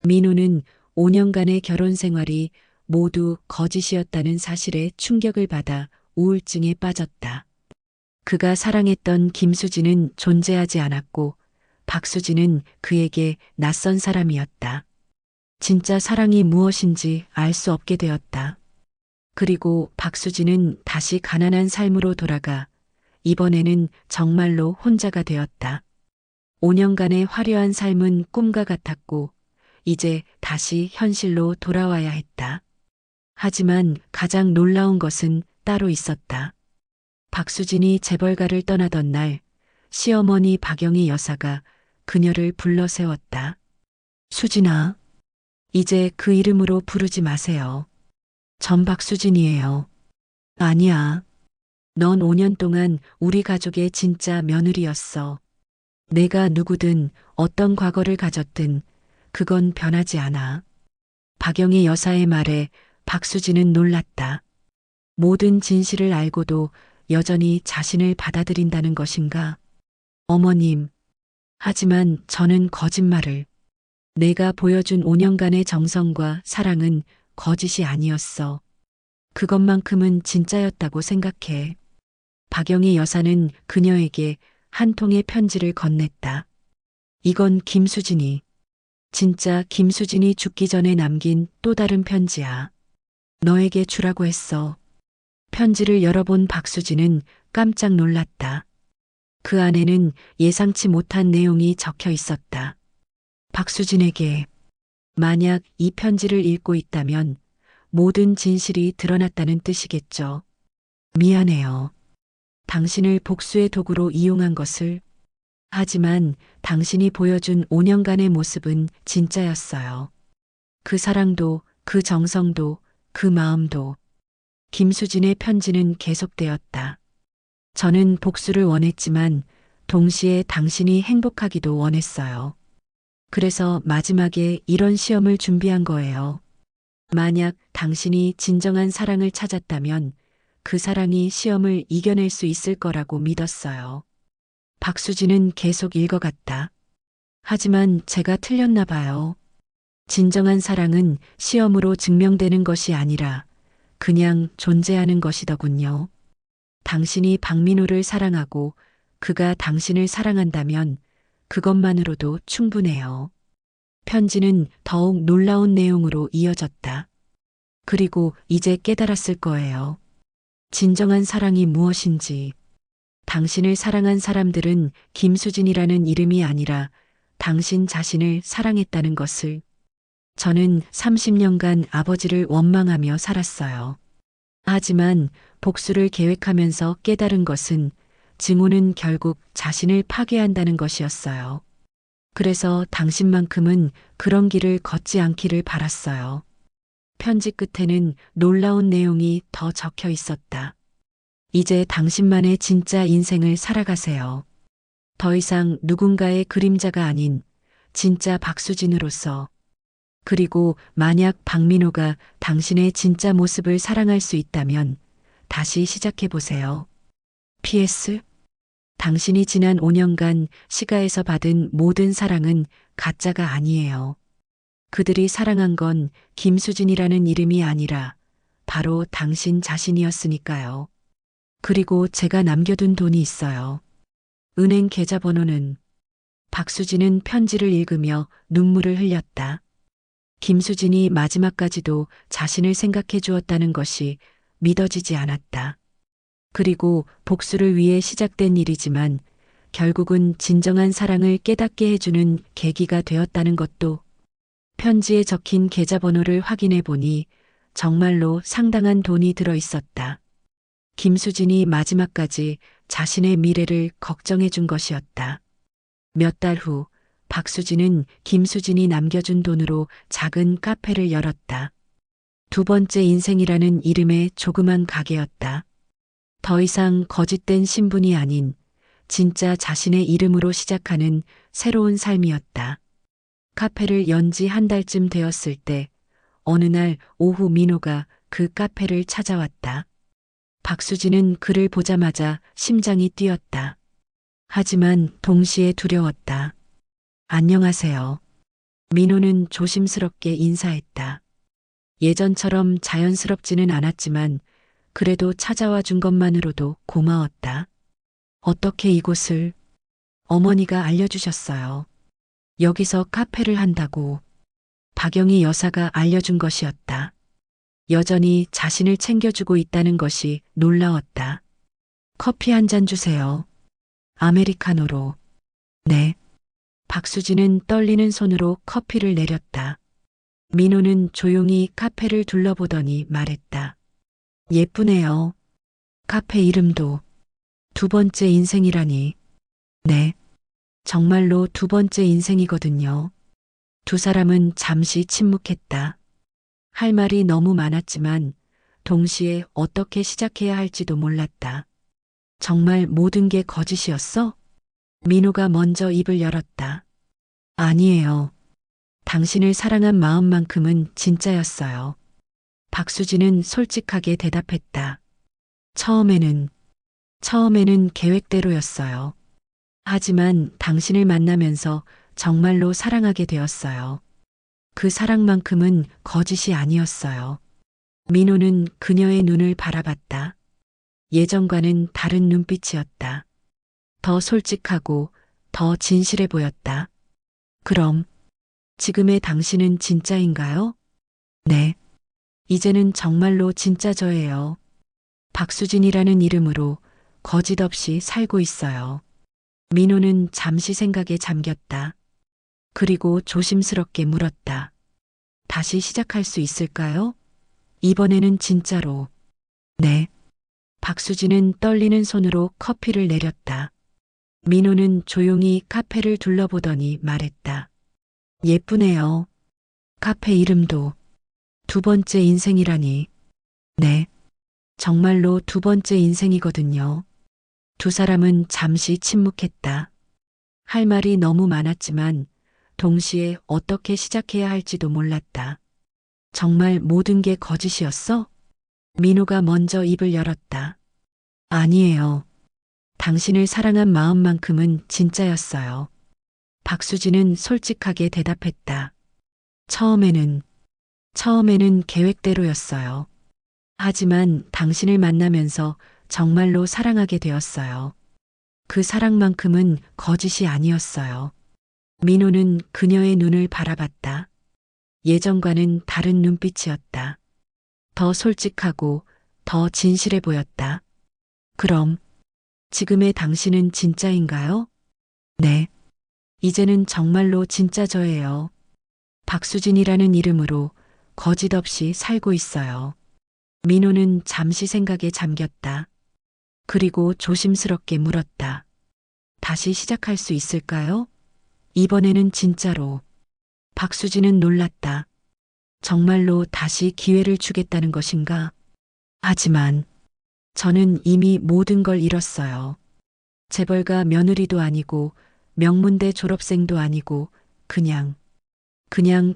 민호는 5년간의 결혼 생활이 모두 거짓이었다는 사실에 충격을 받아 우울증에 빠졌다. 그가 사랑했던 김수진은 존재하지 않았고 박수진은 그에게 낯선 사람이었다. 진짜 사랑이 무엇인지 알 수 없게 되었다. 그리고 박수진은 다시 가난한 삶으로 돌아가 이번에는 정말로 혼자가 되었다. 5년간의 화려한 삶은 꿈과 같았고 이제 다시 현실로 돌아와야 했다. 하지만 가장 놀라운 것은 따로 있었다. 박수진이 재벌가를 떠나던 날 시어머니 박영희 여사가 그녀를 불러 세웠다. 수진아, 이제 그 이름으로 부르지 마세요. 전 박수진이에요. 아니야. 넌 5년 동안 우리 가족의 진짜 며느리였어. 내가 누구든 어떤 과거를 가졌든 그건 변하지 않아. 박영희 여사의 말에 박수진은 놀랐다. 모든 진실을 알고도 여전히 자신을 받아들인다는 것인가? 어머님, 하지만 저는 거짓말을. 내가 보여준 5년간의 정성과 사랑은 거짓이 아니었어. 그것만큼은 진짜였다고 생각해. 박영희 여사는 그녀에게 한 통의 편지를 건넸다. 이건 김수진이, 진짜 김수진이 죽기 전에 남긴 또 다른 편지야. 너에게 주라고 했어. 편지를 열어본 박수진은 깜짝 놀랐다. 그 안에는 예상치 못한 내용이 적혀 있었다. 박수진에게 만약 이 편지를 읽고 있다면 모든 진실이 드러났다는 뜻이겠죠. 미안해요. 당신을 복수의 도구로 이용한 것을. 하지만 당신이 보여준 5년간의 모습은 진짜였어요. 그 사랑도, 그 정성도, 그 마음도. 김수진의 편지는 계속되었다. 저는 복수를 원했지만 동시에 당신이 행복하기도 원했어요. 그래서 마지막에 이런 시험을 준비한 거예요. 만약 당신이 진정한 사랑을 찾았다면 그 사랑이 시험을 이겨낼 수 있을 거라고 믿었어요. 박수진은 계속 읽어갔다. 하지만 제가 틀렸나 봐요. 진정한 사랑은 시험으로 증명되는 것이 아니라 그냥 존재하는 것이더군요. 당신이 박민호를 사랑하고 그가 당신을 사랑한다면 그것만으로도 충분해요. 편지는 더욱 놀라운 내용으로 이어졌다. 그리고 이제 깨달았을 거예요. 진정한 사랑이 무엇인지. 당신을 사랑한 사람들은 김수진이라는 이름이 아니라 당신 자신을 사랑했다는 것을. 저는 30년간 아버지를 원망하며 살았어요. 하지만 복수를 계획하면서 깨달은 것은 증오는 결국 자신을 파괴한다는 것이었어요. 그래서 당신만큼은 그런 길을 걷지 않기를 바랐어요. 편지 끝에는 놀라운 내용이 더 적혀 있었다. 이제 당신만의 진짜 인생을 살아가세요. 더 이상 누군가의 그림자가 아닌 진짜 박수진으로서. 그리고 만약 박민호가 당신의 진짜 모습을 사랑할 수 있다면 다시 시작해 보세요. PS. 당신이 지난 5년간 시가에서 받은 모든 사랑은 가짜가 아니에요. 그들이 사랑한 건 김수진이라는 이름이 아니라 바로 당신 자신이었으니까요. 그리고 제가 남겨둔 돈이 있어요. 은행 계좌번호는. 박수진은 편지를 읽으며 눈물을 흘렸다. 김수진이 마지막까지도 자신을 생각해 주었다는 것이 믿어지지 않았다. 그리고 복수를 위해 시작된 일이지만 결국은 진정한 사랑을 깨닫게 해주는 계기가 되었다는 것도. 편지에 적힌 계좌번호를 확인해 보니 정말로 상당한 돈이 들어 있었다. 김수진이 마지막까지 자신의 미래를 걱정해 준 것이었다. 몇 달 후 박수진은 김수진이 남겨준 돈으로 작은 카페를 열었다. 두 번째 인생이라는 이름의 조그만 가게였다. 더 이상 거짓된 신분이 아닌 진짜 자신의 이름으로 시작하는 새로운 삶이었다. 카페를 연 지 한 달쯤 되었을 때 어느 날 오후 민호가 그 카페를 찾아왔다. 박수진은 그를 보자마자 심장이 뛰었다. 하지만 동시에 두려웠다. 안녕하세요. 민호는 조심스럽게 인사했다. 예전처럼 자연스럽지는 않았지만 그래도 찾아와 준 것만으로도 고마웠다. 어떻게 이곳을? 어머니가 알려주셨어요. 여기서 카페를 한다고. 박영희 여사가 알려준 것이었다. 여전히 자신을 챙겨주고 있다는 것이 놀라웠다. 커피 한 잔 주세요. 아메리카노로. 네. 박수진은 떨리는 손으로 커피를 내렸다. 민호는 조용히 카페를 둘러보더니 말했다. 예쁘네요. 카페 이름도. 두 번째 인생이라니. 네. 정말로 두 번째 인생이거든요. 두 사람은 잠시 침묵했다. 할 말이 너무 많았지만 동시에 어떻게 시작해야 할지도 몰랐다. 정말 모든 게 거짓이었어? 민호가 먼저 입을 열었다. 아니에요. 당신을 사랑한 마음만큼은 진짜였어요. 박수진은 솔직하게 대답했다. 처음에는 계획대로였어요. 하지만 당신을 만나면서 정말로 사랑하게 되었어요. 그 사랑만큼은 거짓이 아니었어요. 민호는 그녀의 눈을 바라봤다. 예전과는 다른 눈빛이었다. 더 솔직하고 더 진실해 보였다. 그럼 지금의 당신은 진짜인가요? 네. 이제는 정말로 진짜 저예요. 박수진이라는 이름으로 거짓 없이 살고 있어요. 민호는 잠시 생각에 잠겼다. 그리고 조심스럽게 물었다. 다시 시작할 수 있을까요? 이번에는 진짜로. 네. 박수진은 떨리는 손으로 커피를 내렸다. 민호는 조용히 카페를 둘러보더니 말했다. 예쁘네요. 카페 이름도. 두 번째 인생이라니. 네. 정말로 두 번째 인생이거든요. 두 사람은 잠시 침묵했다. 할 말이 너무 많았지만 동시에 어떻게 시작해야 할지도 몰랐다. 정말 모든 게 거짓이었어? 민호가 먼저 입을 열었다. 아니에요. 당신을 사랑한 마음만큼은 진짜였어요. 박수진은 솔직하게 대답했다. 처음에는 계획대로였어요. 하지만 당신을 만나면서 정말로 사랑하게 되었어요. 그 사랑만큼은 거짓이 아니었어요. 민호는 그녀의 눈을 바라봤다. 예전과는 다른 눈빛이었다. 더 솔직하고 더 진실해 보였다. 그럼 지금의 당신은 진짜인가요? 네. 이제는 정말로 진짜 저예요. 박수진이라는 이름으로 거짓 없이 살고 있어요. 민호는 잠시 생각에 잠겼다. 그리고 조심스럽게 물었다. 다시 시작할 수 있을까요? 이번에는 진짜로. 박수진은 놀랐다. 정말로 다시 기회를 주겠다는 것인가? 하지만 저는 이미 모든 걸 잃었어요. 재벌가 며느리도 아니고 명문대 졸업생도 아니고 그냥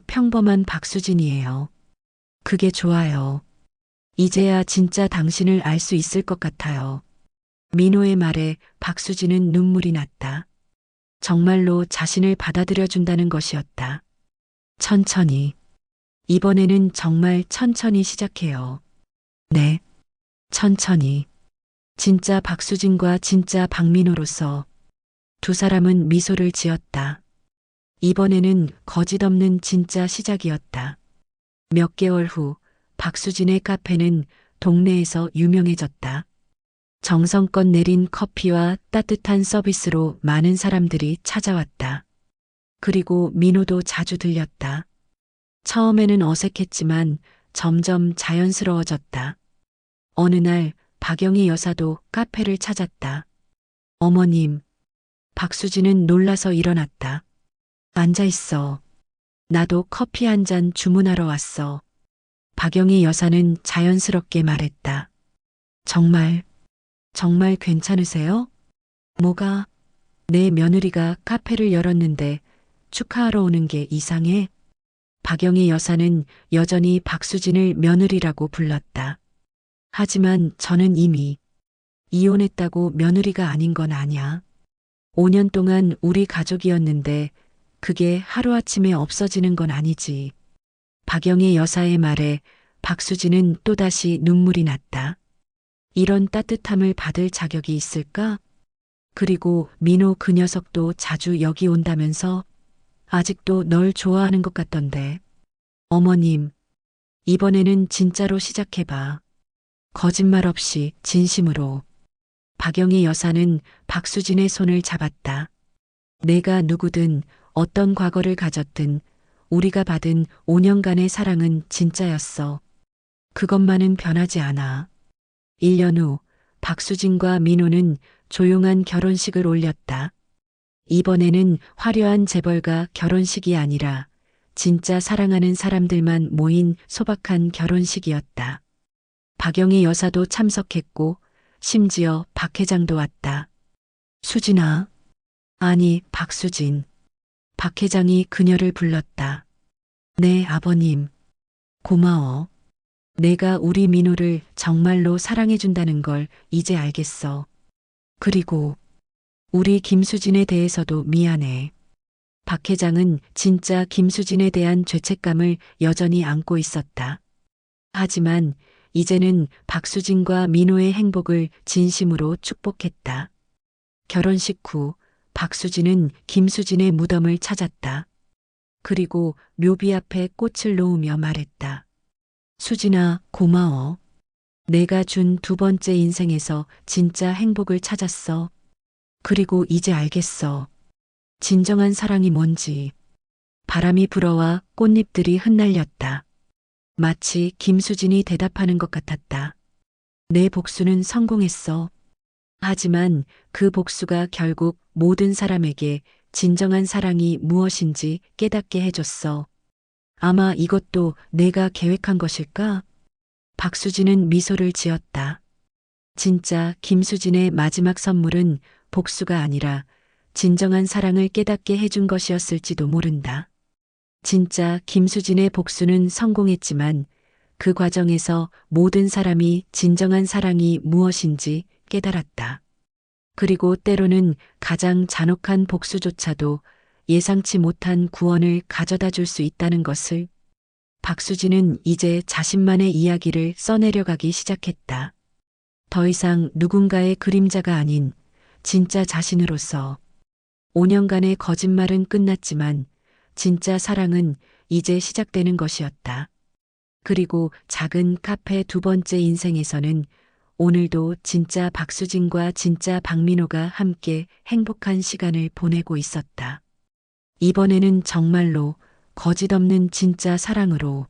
평범한 박수진이에요. 그게 좋아요. 이제야 진짜 당신을 알 수 있을 것 같아요. 민호의 말에 박수진은 눈물이 났다. 정말로 자신을 받아들여 준다는 것이었다. 천천히. 이번에는 정말 천천히 시작해요. 네. 천천히. 진짜 박수진과 진짜 박민호로서 두 사람은 미소를 지었다. 이번에는 거짓 없는 진짜 시작이었다. 몇 개월 후 박수진의 카페는 동네에서 유명해졌다. 정성껏 내린 커피와 따뜻한 서비스로 많은 사람들이 찾아왔다. 그리고 민호도 자주 들렸다. 처음에는 어색했지만 점점 자연스러워졌다. 어느 날 박영희 여사도 카페를 찾았다. 어머님, 박수진은 놀라서 일어났다. 앉아 있어. 나도 커피 한 잔 주문하러 왔어. 박영희 여사는 자연스럽게 말했다. 정말 괜찮으세요? 뭐가? 내 며느리가 카페를 열었는데 축하하러 오는 게 이상해? 박영희 여사는 여전히 박수진을 며느리라고 불렀다. 하지만 저는 이미 이혼했다고 며느리가 아닌 건 아냐. 5년 동안 우리 가족이었는데 그게 하루아침에 없어지는 건 아니지. 박영희 여사의 말에 박수진은 또다시 눈물이 났다. 이런 따뜻함을 받을 자격이 있을까? 그리고 민호 그 녀석도 자주 여기 온다면서 아직도 널 좋아하는 것 같던데. 어머님, 이번에는 진짜로 시작해봐. 거짓말 없이 진심으로. 박영희 여사는 박수진의 손을 잡았다. 내가 누구든 어떤 과거를 가졌든 우리가 받은 5년간의 사랑은 진짜였어. 그것만은 변하지 않아. 1년 후 박수진과 민호는 조용한 결혼식을 올렸다. 이번에는 화려한 재벌가 결혼식이 아니라 진짜 사랑하는 사람들만 모인 소박한 결혼식이었다. 박영희 여사도 참석했고 심지어 박 회장도 왔다. 수진아. 아니, 박수진. 박 회장이 그녀를 불렀다. 네, 아버님. 고마워. 내가 우리 민호를 정말로 사랑해준다는 걸 이제 알겠어. 그리고 우리 김수진에 대해서도 미안해. 박 회장은 진짜 김수진에 대한 죄책감을 여전히 안고 있었다. 하지만 이제는 박수진과 민호의 행복을 진심으로 축복했다. 결혼식 후 박수진은 김수진의 무덤을 찾았다. 그리고 묘비 앞에 꽃을 놓으며 말했다. 수진아, 고마워. 내가 준 두 번째 인생에서 진짜 행복을 찾았어. 그리고 이제 알겠어. 진정한 사랑이 뭔지. 바람이 불어와 꽃잎들이 흩날렸다. 마치 김수진이 대답하는 것 같았다. 내 복수는 성공했어. 하지만 그 복수가 결국 모든 사람에게 진정한 사랑이 무엇인지 깨닫게 해줬어. 아마 이것도 내가 계획한 것일까? 박수진은 미소를 지었다. 진짜 김수진의 마지막 선물은 복수가 아니라 진정한 사랑을 깨닫게 해준 것이었을지도 모른다. 진짜 김수진의 복수는 성공했지만 그 과정에서 모든 사람이 진정한 사랑이 무엇인지 깨달았다. 그리고 때로는 가장 잔혹한 복수조차도 예상치 못한 구원을 가져다 줄 수 있다는 것을 박수진은 이제 자신만의 이야기를 써내려가기 시작했다. 더 이상 누군가의 그림자가 아닌 진짜 자신으로서 5년간의 거짓말은 끝났지만 진짜 사랑은 이제 시작되는 것이었다. 그리고 작은 카페 두 번째 인생에서는 오늘도 진짜 박수진과 진짜 박민호가 함께 행복한 시간을 보내고 있었다. 이번에는 정말로 거짓 없는 진짜 사랑으로